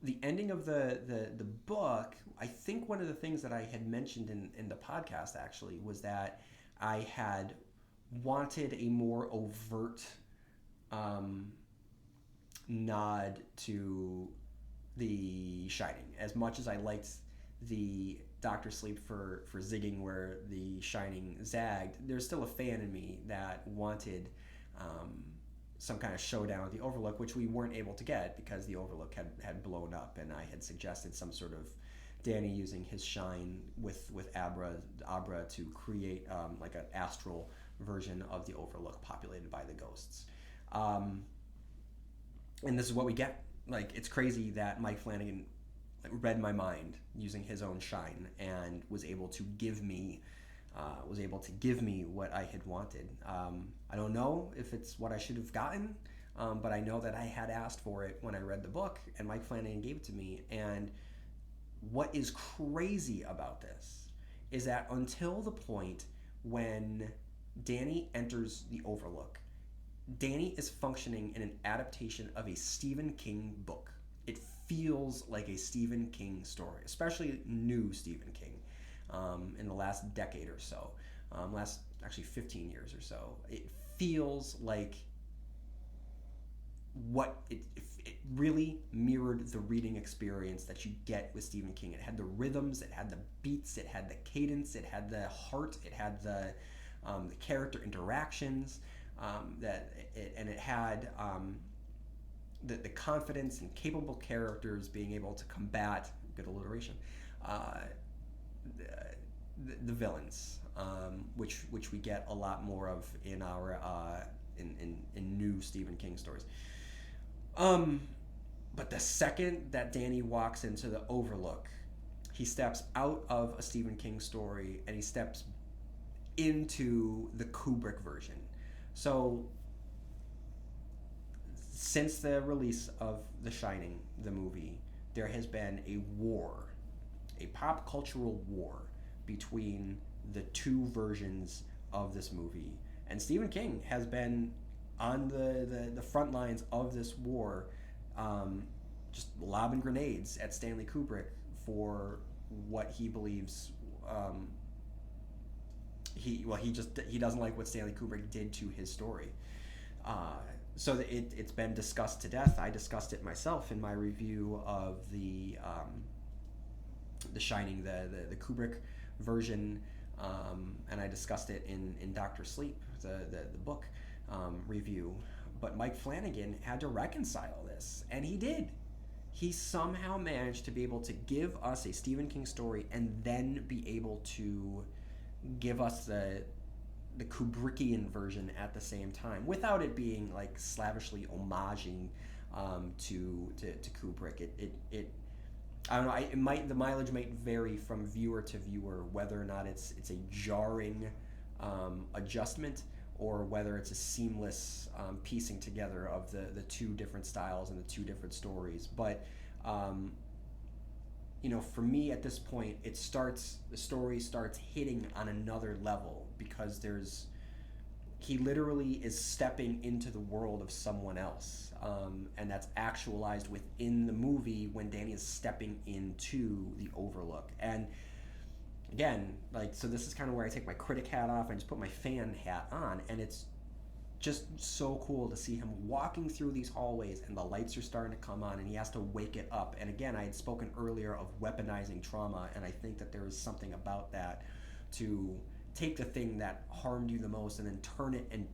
the ending of the book, I think one of the things that I had mentioned in the podcast actually was that I had wanted a more overt nod to The Shining. As much as I liked the Doctor Sleep for zigging where The Shining zagged, there's still a fan in me that wanted some kind of showdown with the Overlook, which we weren't able to get because the Overlook had blown up, and I had suggested some sort of Danny using his shine with Abra to create like an astral version of the Overlook populated by the ghosts. And this is what we get. Like, it's crazy that Mike Flanagan read my mind using his own shine and was able to give me what I had wanted. I don't know if it's what I should have gotten, but I know that I had asked for it when I read the book, and Mike Flanagan gave it to me. And what is crazy about this is that until the point when Danny enters the Overlook, Danny is functioning in an adaptation of a Stephen King book. It feels like a Stephen King story, especially new Stephen King, in the last decade or so, last actually 15 years or so. It feels like it really mirrored the reading experience that you get with Stephen King. It had the rhythms, it had the beats, it had the cadence, it had the heart, it had the character interactions. It had the confidence and capable characters being able to combat, good alliteration, the villains, which we get a lot more of in our in new Stephen King stories. But the second that Danny walks into the Overlook, he steps out of a Stephen King story and he steps into the Kubrick version. So, since the release of The Shining, the movie, there has been a war, a pop cultural war between the two versions of this movie. And Stephen King has been on the front lines of this war, just lobbing grenades at Stanley Kubrick for what he believes. He doesn't like what Stanley Kubrick did to his story. So it's been discussed to death. I discussed it myself in my review of the Shining, the Kubrick version, and I discussed it in Doctor Sleep, the book review. But Mike Flanagan had to reconcile this, and he did. He somehow managed to be able to give us a Stephen King story and then be able to give us the Kubrickian version at the same time, without it being like slavishly homaging to Kubrick. It I don't know. The mileage might vary from viewer to viewer, whether or not it's a jarring adjustment or whether it's a seamless piecing together of the two different styles and the two different stories. But for me at this point, the story starts hitting on another level because he literally is stepping into the world of someone else, and that's actualized within the movie when Danny is stepping into the Overlook. And again, so this is kind of where I take my critic hat off and just put my fan hat on, and it's just so cool to see him walking through these hallways and the lights are starting to come on and he has to wake it up. And again, I had spoken earlier of weaponizing trauma, and I think that there is something about that, to take the thing that harmed you the most and then turn it and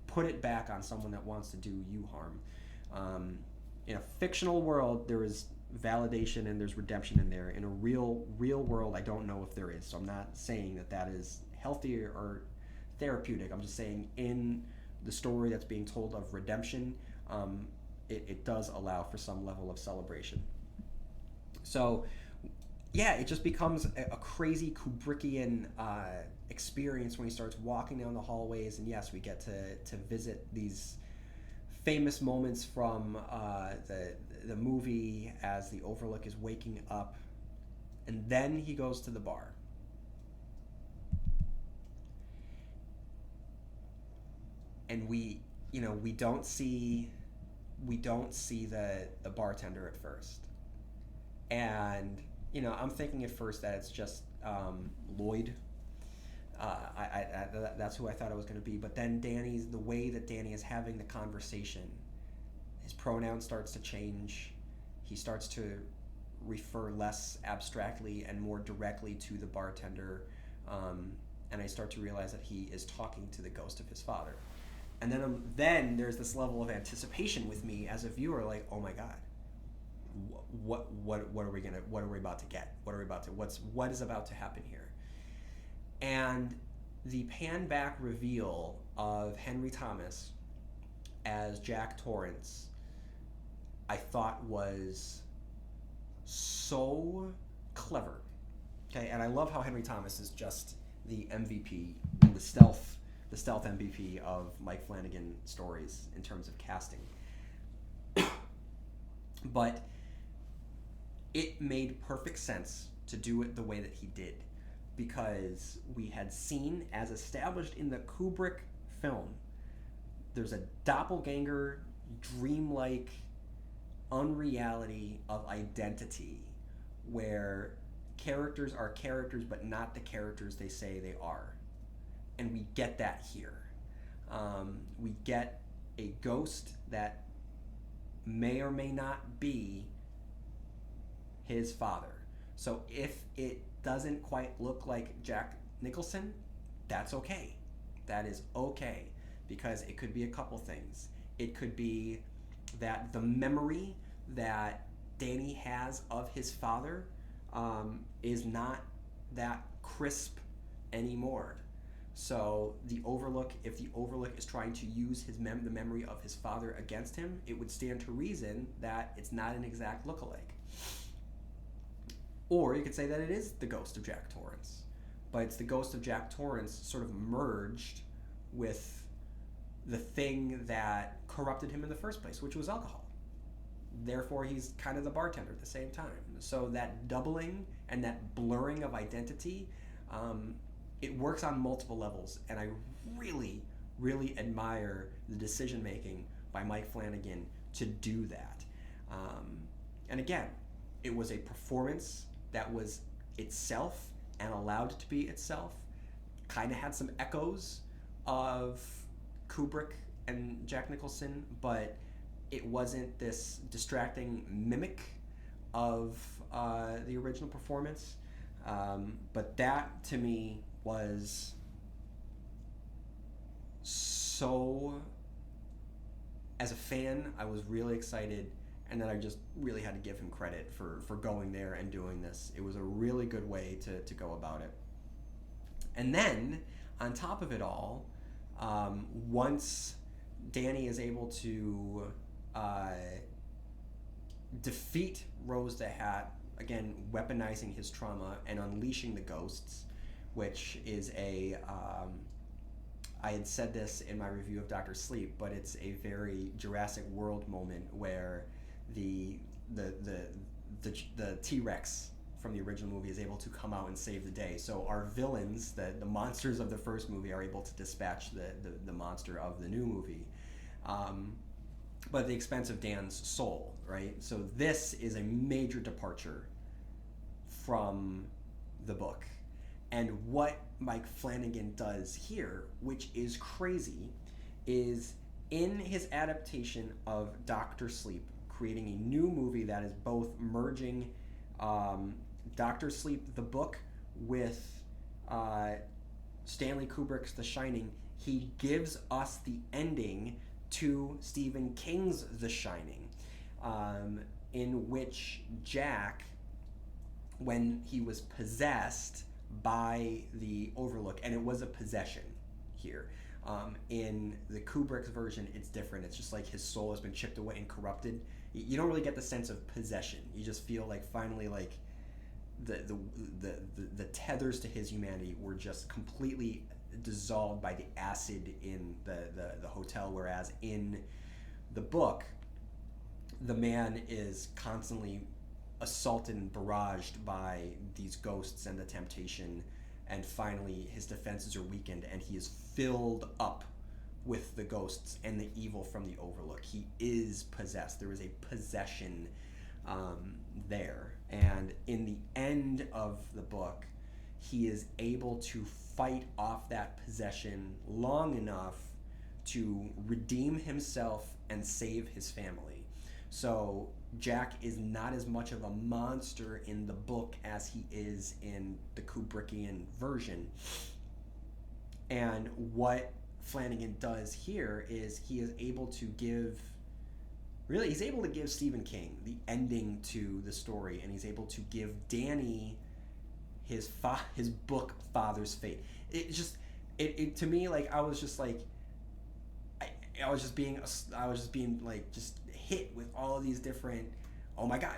put it back on someone that wants to do you harm. In a fictional world, there is validation and there's redemption in there. In a real world, I don't know if there is. So I'm not saying that is healthy or therapeutic. I'm just saying in the story that's being told of redemption, it does allow for some level of celebration. So yeah, it just becomes a crazy Kubrickian experience when he starts walking down the hallways. And yes, we get to visit these famous moments from the movie as the Overlook is waking up. And then he goes to the bar. And we don't see the bartender at first. And I'm thinking at first that it's just Lloyd. That's who I thought it was going to be. But then the way that Danny is having the conversation, his pronoun starts to change. He starts to refer less abstractly and more directly to the bartender. And I start to realize that he is talking to the ghost of his father. And then there's this level of anticipation with me as a viewer, like, oh my God, what are we about to get? What is about to happen here? And the pan back reveal of Henry Thomas as Jack Torrance, I thought was so clever. Okay, and I love how Henry Thomas is just the MVP, the stealth MVP of Mike Flanagan stories in terms of casting. But it made perfect sense to do it the way that he did, because we had seen, as established in the Kubrick film, there's a doppelganger, dreamlike unreality of identity where characters are characters but not the characters they say they are. And we get that here. We get a ghost that may or may not be his father. So if it doesn't quite look like Jack Nicholson, that's okay. That is okay, because it could be a couple things. It could be that the memory that Danny has of his father is not that crisp anymore. So the Overlook, if the Overlook is trying to use the memory of his father against him, it would stand to reason that it's not an exact lookalike. Or you could say that it is the ghost of Jack Torrance, but it's the ghost of Jack Torrance sort of merged with the thing that corrupted him in the first place, which was alcohol. Therefore, he's kind of the bartender at the same time. So that doubling and that blurring of identity, it works on multiple levels, and I really, really admire the decision-making by Mike Flanagan to do that. And again, it was a performance that was itself and allowed it to be itself. Kind of had some echoes of Kubrick and Jack Nicholson, but it wasn't this distracting mimic of the original performance. But that, to me, was so... As a fan, I was really excited, and then I just really had to give him credit for going there and doing this. It was a really good way to go about it. And then, on top of it all, once Danny is able to defeat Rose the Hat, again weaponizing his trauma and unleashing the ghosts, which is a I had said this in my review of Doctor Sleep, but it's a very Jurassic World moment where the T-Rex from the original movie is able to come out and save the day. So our villains, the monsters of the first movie, are able to dispatch the monster of the new movie, but at the expense of Dan's soul, right? So this is a major departure from the book. And what Mike Flanagan does here, which is crazy, is in his adaptation of Doctor Sleep, creating a new movie that is both merging Doctor Sleep, the book, with Stanley Kubrick's The Shining. He gives us the ending to Stephen King's The Shining, in which Jack, when he was possessed by the Overlook, and it was a possession here. In the Kubrick's version, it's different. It's just like his soul has been chipped away and corrupted. You don't really get the sense of possession. You just feel like finally, like the tethers to his humanity were just completely dissolved by the acid in the hotel. Whereas in the book, the man is constantly assaulted and barraged by these ghosts and the temptation, and finally his defenses are weakened and he is filled up with the ghosts and the evil from the Overlook. He is possessed. There is a possession there, and in the end of the book, he is able to fight off that possession long enough to redeem himself and save his family. So Jack is not as much of a monster in the book as he is in the Kubrickian version. And what Flanagan does here is he is able to give, really, he's able to give Stephen King the ending to the story, and he's able to give Danny his book Father's Fate. It just, it to me, like, I was just being like just hit with all of these different, oh my god,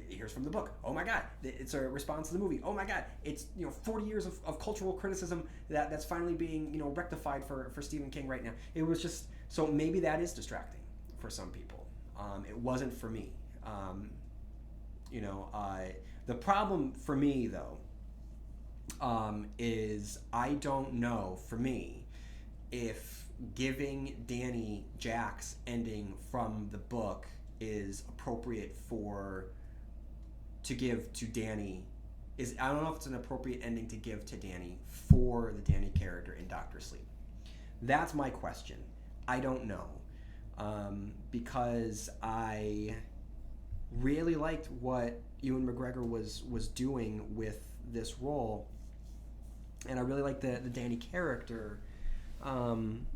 here's from the book, oh my god, it's a response to the movie, oh my god, it's 40 years of cultural criticism that's finally being rectified for Stephen King right now. It was just, so maybe that is distracting for some people. It wasn't for me. The problem for me though is I don't know, for me, if giving Danny Jack's ending from the book is appropriate to give to Danny. I don't know if it's an appropriate ending to give to Danny for the Danny character in Doctor Sleep. That's my question. I don't know, because I really liked what Ewan McGregor was doing with this role, and I really like the Danny character.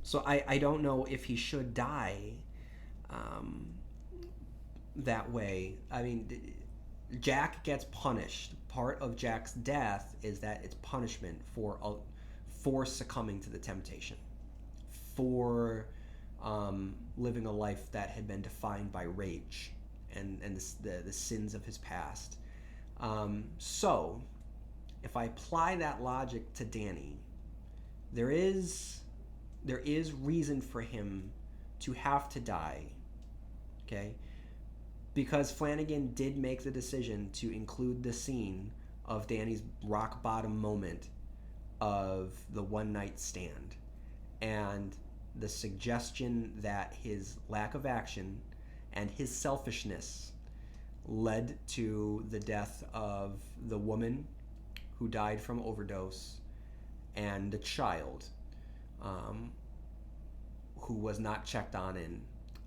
So I don't know if he should die that way. I mean, Jack gets punished. Part of Jack's death is that it's punishment for succumbing to the temptation, for living a life that had been defined by rage and the sins of his past. So if I apply that logic to Danny, there is reason for him to have to die, okay? Because Flanagan did make the decision to include the scene of Danny's rock bottom moment of the one night stand, and the suggestion that his lack of action and his selfishness led to the death of the woman who died from overdose and the child who was not checked on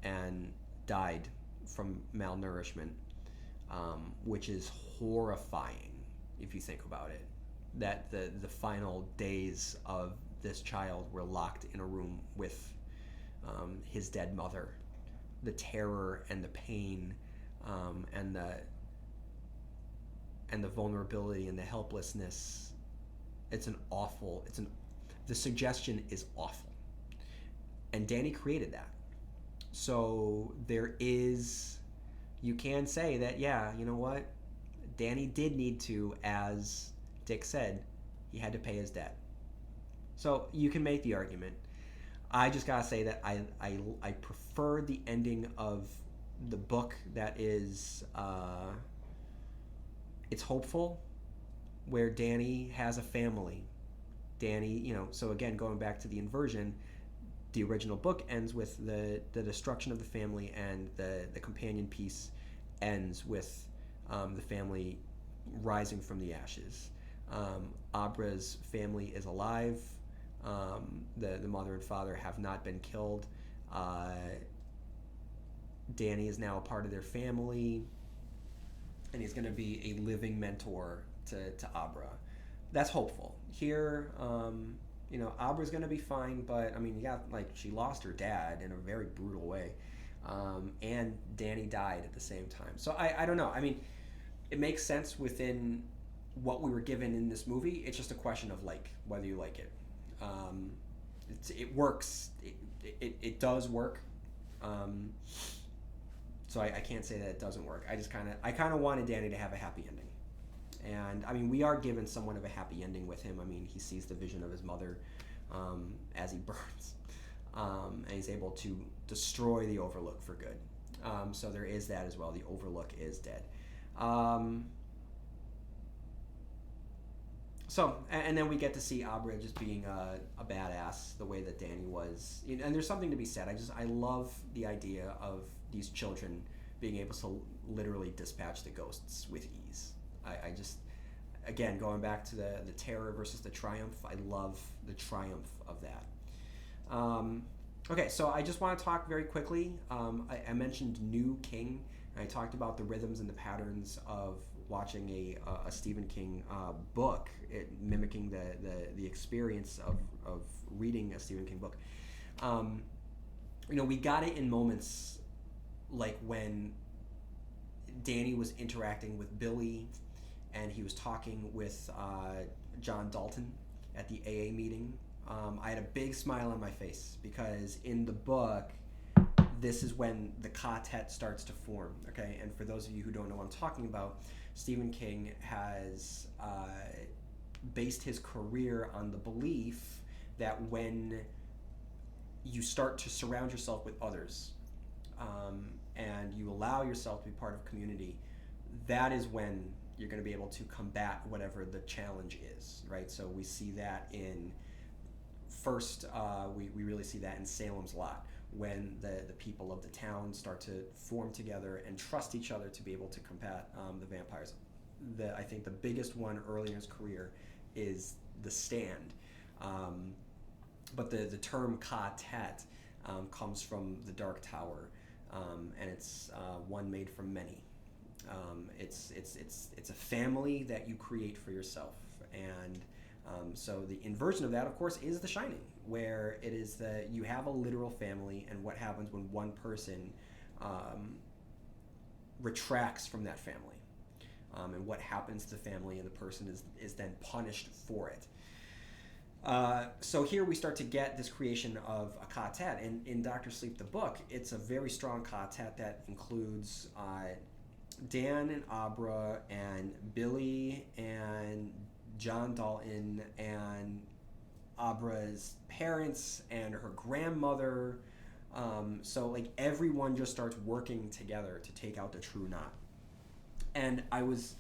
and died from malnourishment, which is horrifying if you think about it, that the final days of this child were locked in a room with his dead mother. The terror and the pain and the vulnerability and the helplessness, the suggestion is awful. And Danny created that. So there is, you can say that, yeah, you know what? Danny did need to, as Dick said, he had to pay his debt. So you can make the argument. I just gotta say that I prefer the ending of the book that is it's hopeful, where Danny has a family. Danny, so again, going back to the inversion, the original book ends with the destruction of the family, and the companion piece ends with the family rising from the ashes. Abra's family is alive. The mother and father have not been killed. Uh, Danny is now a part of their family, and he's going to be a living mentor to Abra. That's hopeful. Here, Abra's going to be fine, but I mean, yeah, like she lost her dad in a very brutal way, and Danny died at the same time. So I don't know. I mean, it makes sense within what we were given in this movie. It's just a question of like whether you like it. Um, it works. It does work. Um, so I can't say that it doesn't work. I kind of wanted Danny to have a happy ending. And I mean, we are given somewhat of a happy ending with him. I mean, he sees the vision of his mother as he burns, and he's able to destroy the Overlook for good. So there is that as well. The Overlook is dead. And then we get to see Abra just being a badass, the way that Danny was. And there's something to be said. I love the idea of these children being able to literally dispatch the ghosts with ease. I just, again, going back to the terror versus the triumph, I love the triumph of that. Okay, so I just want to talk very quickly. I mentioned New King, and I talked about the rhythms and the patterns of watching a Stephen King book, mimicking the experience of reading a Stephen King book. We got it in moments like when Danny was interacting with Billy, and he was talking with John Dalton at the AA meeting. I had a big smile on my face because in the book, this is when the quartet starts to form. Okay, and for those of you who don't know what I'm talking about, Stephen King has based his career on the belief that when you start to surround yourself with others, and you allow yourself to be part of community, that is when you're going to be able to combat whatever the challenge is, right? So we see that in first, we really see that in Salem's Lot, when the people of the town start to form together and trust each other to be able to combat the vampires. I think the biggest one early in his career is The Stand. But the term quartet comes from the Dark Tower, and it's one made from many. It's a family that you create for yourself, and so the inversion of that, of course, is The Shining, where it is that you have a literal family, and what happens when one person retracts from that family, and what happens to the family, and the person is then punished for it. So here we start to get this creation of a quartet. And in Dr. Sleep, the book, it's a very strong quartet that includes Dan and Abra and Billy and John Dalton and Abra's parents and her grandmother. So like everyone just starts working together to take out the true knot. And I was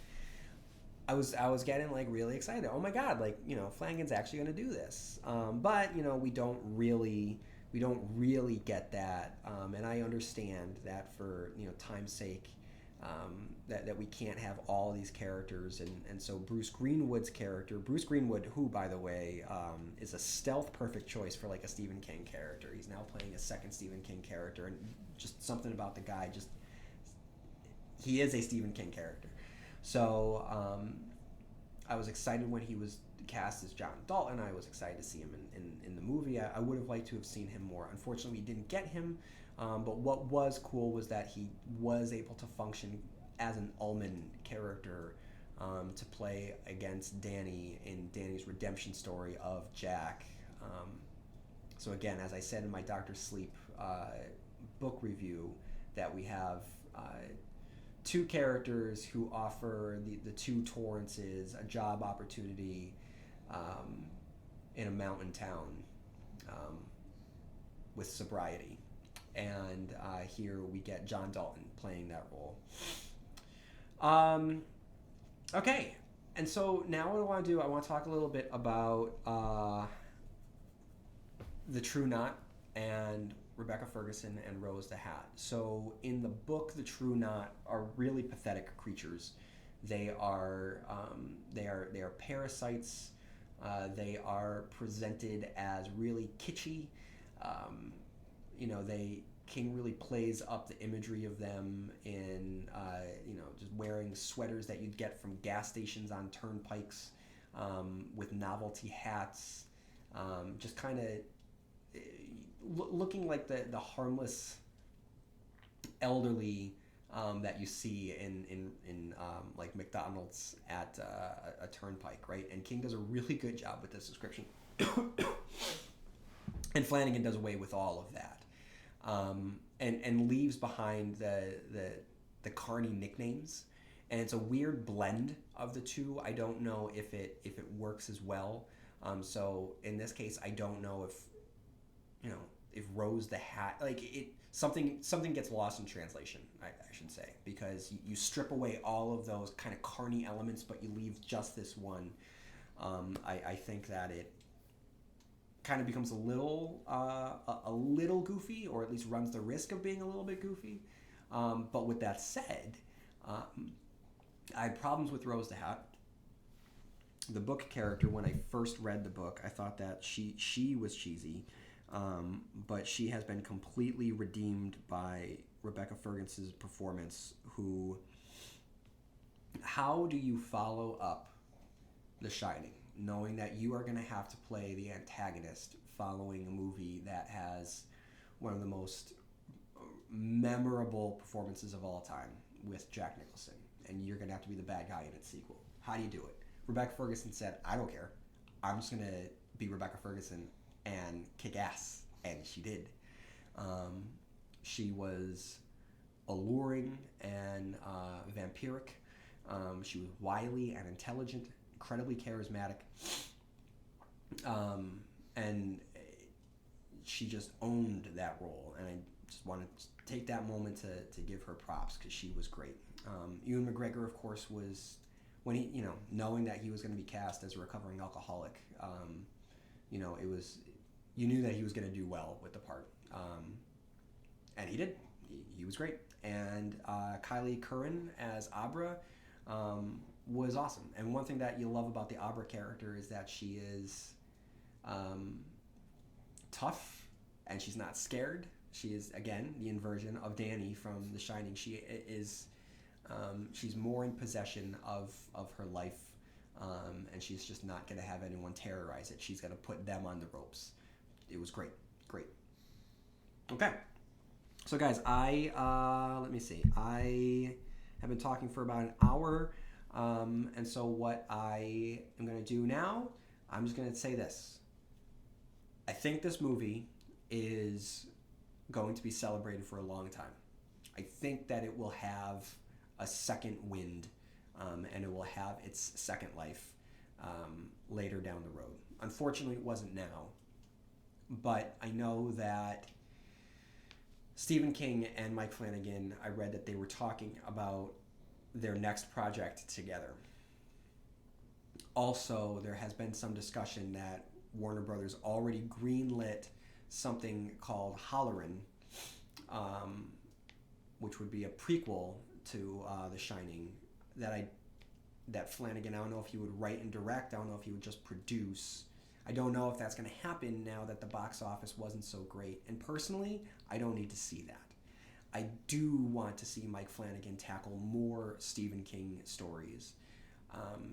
getting like really excited. Oh my God, like, Flanagan's actually going to do this. But we don't really get that. And I understand that for time's sake, that we can't have all these characters. And so Bruce Greenwood, who by the way is a stealth perfect choice for like a Stephen King character. He's now playing a second Stephen King character, and just something about the guy, he is a Stephen King character. So I was excited when he was cast as John Dalton. I was excited to see him in the movie. I would have liked to have seen him more. Unfortunately, we didn't get him. But what was cool was that he was able to function as an Ullman character to play against Danny in Danny's redemption story of Jack. So again, as I said in my Dr. Sleep book review that we have two characters who offer the two Torrances a job opportunity in a mountain town with sobriety. And here we get John Dalton playing that role. Okay, and so now what I want to do, I want to talk a little bit about The True Knot and Rebecca Ferguson and Rose the Hat. So in the book, the True Knot are really pathetic creatures. They are parasites. They are presented as really kitschy. King really plays up the imagery of them in just wearing sweaters that you'd get from gas stations on turnpikes, with novelty hats, just kind of looking like the harmless elderly that you see in like McDonald's at a turnpike, right? And King does a really good job with this description. And Flanagan does away with all of that, and leaves behind the carny nicknames, and it's a weird blend of the two. I don't know if it works as well. So in this case, I don't know if Rose the Hat, something gets lost in translation, I should say, because you strip away all of those kind of carny elements, but you leave just this one. I think that it kind of becomes a little goofy, or at least runs the risk of being a little bit goofy. But with that said, I had problems with Rose the Hat. The book character, when I first read the book, I thought that she was cheesy, but she has been completely redeemed by Rebecca Ferguson's performance. How do you follow up The Shining, knowing that you are going to have to play the antagonist following a movie that has one of the most memorable performances of all time with Jack Nicholson, and you're going to have to be the bad guy in its sequel? How do you do it? Rebecca Ferguson said, I don't care. I'm just going to be Rebecca Ferguson and kick ass. And she did. She was alluring and vampiric. She was wily and intelligent, incredibly charismatic. And she just owned that role. And I just want to take that moment to give her props, because she was great. Ewan McGregor, of course, was, when he, knowing that he was going to be cast as a recovering alcoholic, it was, you knew that he was going to do well with the part. And he did. He was great. And Kylie Curran as Abra was awesome. And one thing that you love about the Abra character is that she is tough, and she's not scared. She is, again, the inversion of Dani from The Shining. She is, she's more in possession of her life, and she's just not going to have anyone terrorize it. She's going to put them on the ropes. It was great. Okay. So guys, let me see. I have been talking for about an hour, and so what I am going to do now, I'm just going to say this. I think this movie is going to be celebrated for a long time. I think that it will have a second wind, and it will have its second life later down the road. Unfortunately, it wasn't now, but I know that Stephen King and Mike Flanagan, I read that they were talking about their next project together. Also, there has been some discussion that Warner Brothers already greenlit something called Halloran, which would be a prequel to The Shining, that Flanagan, I don't know if he would write and direct, I don't know if he would just produce. I don't know if that's going to happen now that the box office wasn't so great. And personally, I don't need to see that. I do want to see Mike Flanagan tackle more Stephen King stories.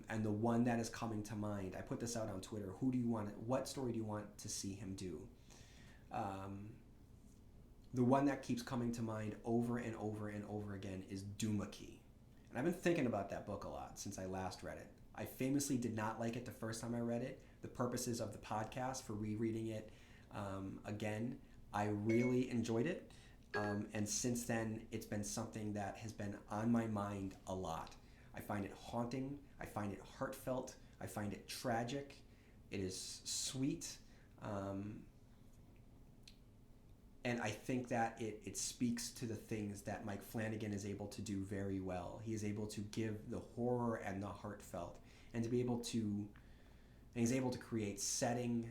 And the one that is coming to mind, I put this out on Twitter, what story do you want to see him do? The one that keeps coming to mind over and over and over again is Doomakey. And I've been thinking about that book a lot since I last read it. I famously did not like it the first time I read it. The purposes of the podcast for rereading it again, I really enjoyed it. And since then, it's been something that has been on my mind a lot. I find it haunting. I find it heartfelt. I find it tragic. It is sweet. Um, and I think that it speaks to the things that Mike Flanagan is able to do very well. He is able to give the horror and the heartfelt, and to be able to, and he's able to create setting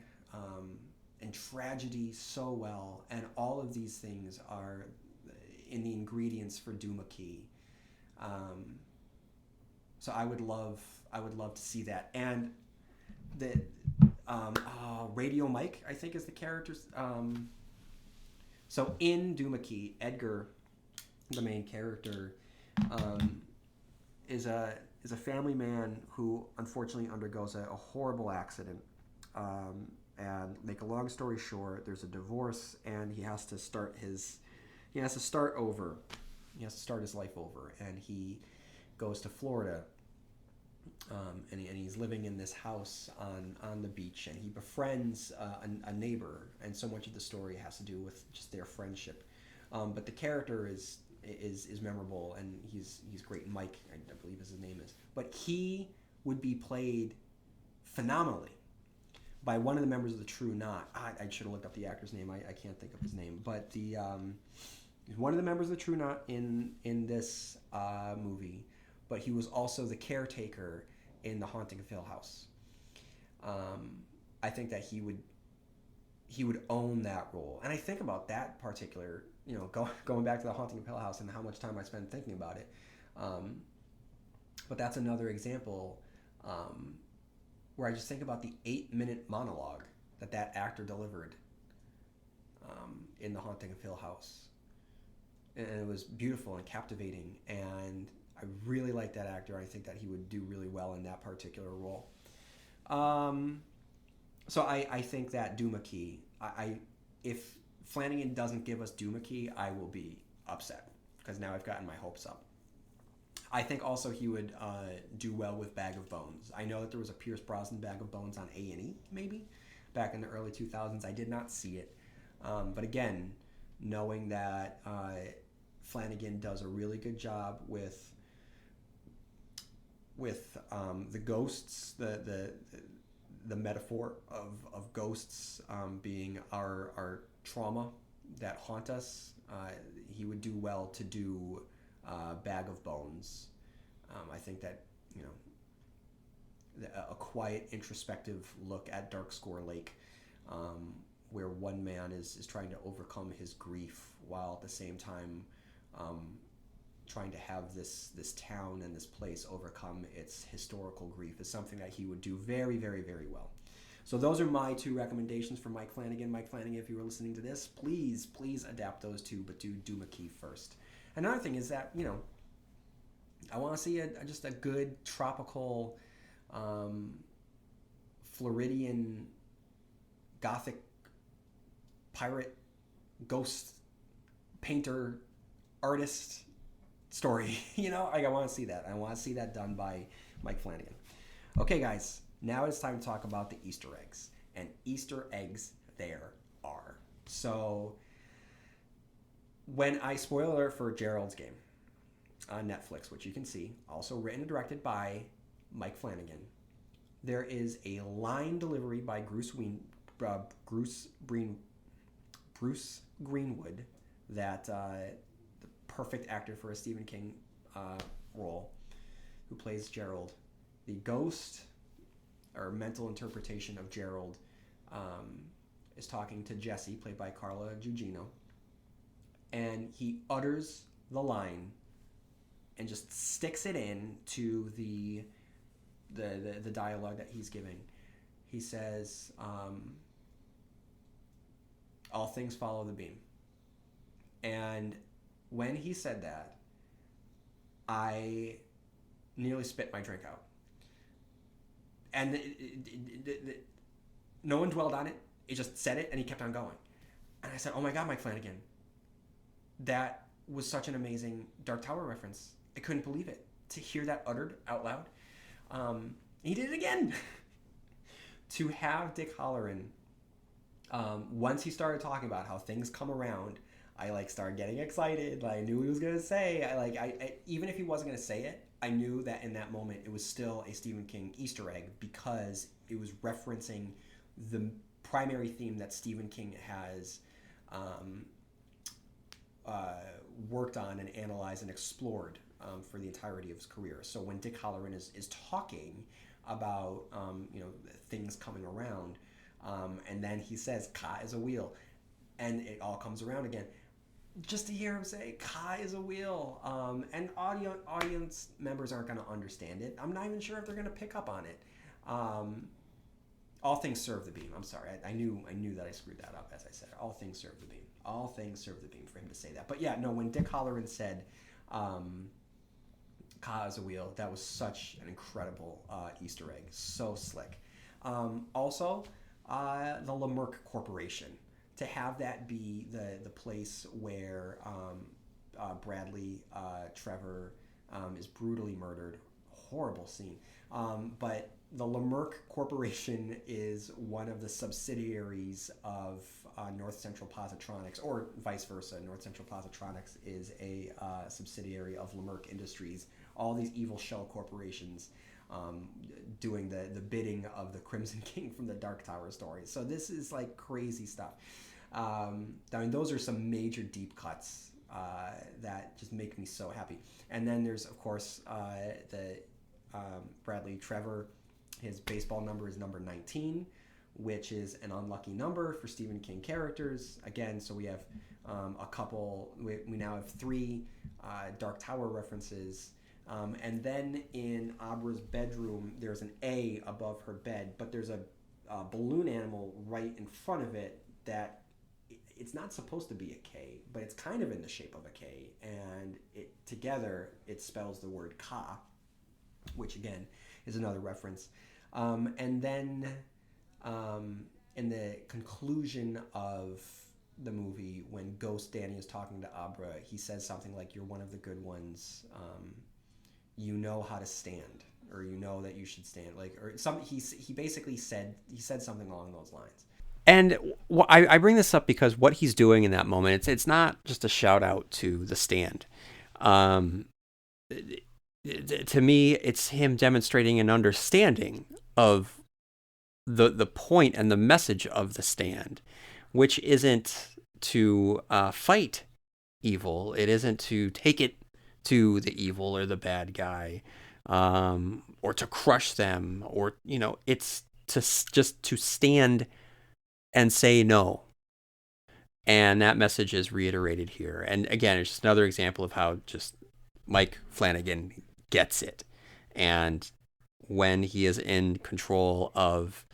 and tragedy so well. And all of these things are in the ingredients for Duma Key. So I would love to see that. And the Radio Mike, I think, is the character's. So in Duma Key, Edgar, the main character, is a family man who unfortunately undergoes a horrible accident. And make a long story short, there's a divorce, and he has to start over. He has to start his life over, and he goes to Florida. And he's living in this house on the beach, and he befriends a neighbor, and so much of the story has to do with just their friendship. But the character is memorable, and he's great. Mike, I believe his name is. But he would be played phenomenally by one of the members of the True Knot. I should have looked up the actor's name. I can't think of his name, but he's one of the members of the True Knot in this movie. But he was also the caretaker in The Haunting of Hill House. I think that he would own that role. And I think about that particular, going back to The Haunting of Hill House and how much time I spent thinking about it. But that's another example where I just think about the 8-minute monologue that actor delivered in The Haunting of Hill House. And it was beautiful and captivating, and I really like that actor. I think that he would do really well in that particular role. So I think that Duma Key, if Flanagan doesn't give us Duma Key, I will be upset, because now I've gotten my hopes up. I think also he would do well with Bag of Bones. I know that there was a Pierce Brosnan Bag of Bones on A&E, maybe, back in the early 2000s. I did not see it. But again, knowing that Flanagan does a really good job with the ghosts, the metaphor of ghosts being our trauma that haunt us, he would do well to do Bag of Bones. I think that a quiet, introspective look at Dark Score Lake, where one man is trying to overcome his grief while at the same time trying to have this town and this place overcome its historical grief, is something that he would do very, very, very well. So those are my 2 recommendations for Mike Flanagan. Mike Flanagan, if you were listening to this, please adapt those 2, but do Duma Key first. Another thing is that, I want to see just a good tropical Floridian Gothic pirate ghost painter artist story. I want to see that. I want to see that done by Mike Flanagan. Okay, guys, now it's time to talk about the Easter eggs. And Easter eggs there are. So, when spoiler alert for Gerald's Game on Netflix, which you can see, also written and directed by Mike Flanagan, there is a line delivery by Bruce Greenwood, that the perfect actor for a Stephen King role, who plays Gerald. The ghost, or mental interpretation of Gerald, is talking to Jessie, played by Carla Gugino, and he utters the line and just sticks it in to the dialogue that he's giving. He says, all things follow the beam. And when he said that, I nearly spit my drink out. And no one dwelled on it. He just said it, and he kept on going. And I said, oh my God, Mike Flanagan. That was such an amazing Dark Tower reference. I couldn't believe it. To hear that uttered out loud. He did it again. To have Dick Halloran, once he started talking about how things come around, I like started getting excited. I knew he was gonna say. I even if he wasn't gonna say it, I knew that in that moment it was still a Stephen King Easter egg because it was referencing the primary theme that Stephen King has um, worked on and analyzed and explored for the entirety of his career. So when Dick Hallorann is talking about things coming around, and then he says Ka is a wheel, and it all comes around again. Just to hear him say Ka is a wheel, and audience members aren't going to understand it. I'm not even sure if they're going to pick up on it. All things serve the beam. I'm sorry, I knew that I screwed that up as I said. All things serve the beam. All things serve the beam for him to say that. But yeah, no, when Dick Hallorann said Ka is a wheel, that was such an incredible Easter egg. So slick. Also, the Lamerck Corporation. To have that be the place where Bradley Trevor is brutally murdered. Horrible scene. But the Lamerck Corporation is one of the subsidiaries of North Central Positronics, or vice versa. North Central Positronics is a subsidiary of Lamerck Industries. All these evil shell corporations doing the bidding of the Crimson King from the Dark Tower stories. So this is like crazy stuff. I mean, those are some major deep cuts that just make me so happy. And then there's, of course, the Bradley Trevor. His baseball number is number 19, which is an unlucky number for Stephen King characters. Again, so we have a couple. We now have 3 Dark Tower references. And then in Abra's bedroom, there's an A above her bed, but there's a balloon animal right in front of it that it's not supposed to be a K, but it's kind of in the shape of a K, and together it spells the word Ka, which again is another reference. And then in the conclusion of the movie, when Ghost Danny is talking to Abra, he says something like, "You're one of the good ones. You know how to stand, or you know that you should stand." Like, or some he basically said something along those lines. And I bring this up because what he's doing in that moment, it's not just a shout out to The Stand. To me, it's him demonstrating an understanding of the point and the message of The Stand, which isn't to fight evil. It isn't to take it to the evil or the bad guy, or to crush them, or it's just to stand and say no. And that message is reiterated here. And again, it's just another example of how just Mike Flanagan gets it. And when he is in control of,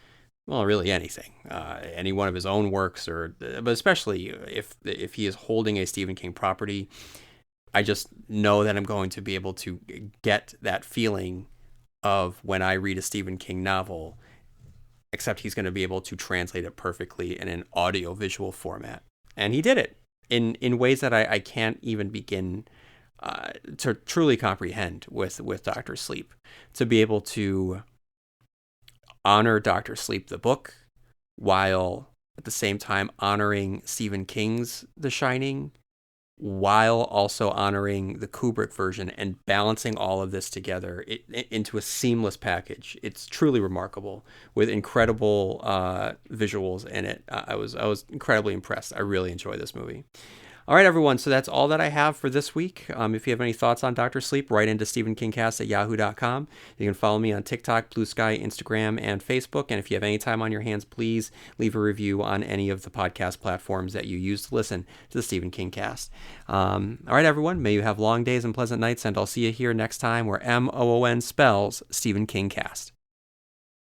well, really anything, any one of his own works, but especially if he is holding a Stephen King property, I just know that I'm going to be able to get that feeling of when I read a Stephen King novel, except he's going to be able to translate it perfectly in an audio-visual format. And he did it in ways that I can't even begin to truly comprehend with Dr. Sleep. To be able to honor Dr. Sleep, the book, while at the same time honoring Stephen King's The Shining, while also honoring the Kubrick version, and balancing all of this together into a seamless package. It's truly remarkable, with incredible visuals in it. I was incredibly impressed. I really enjoy this movie. All right, everyone. So that's all that I have for this week. If you have any thoughts on Dr. Sleep, write into stephenkingcast@yahoo.com. You can follow me on TikTok, Blue Sky, Instagram, and Facebook. And if you have any time on your hands, please leave a review on any of the podcast platforms that you use to listen to the Stephen King Cast. All right, everyone. May you have long days and pleasant nights, and I'll see you here next time where MOON spells Stephen King Cast.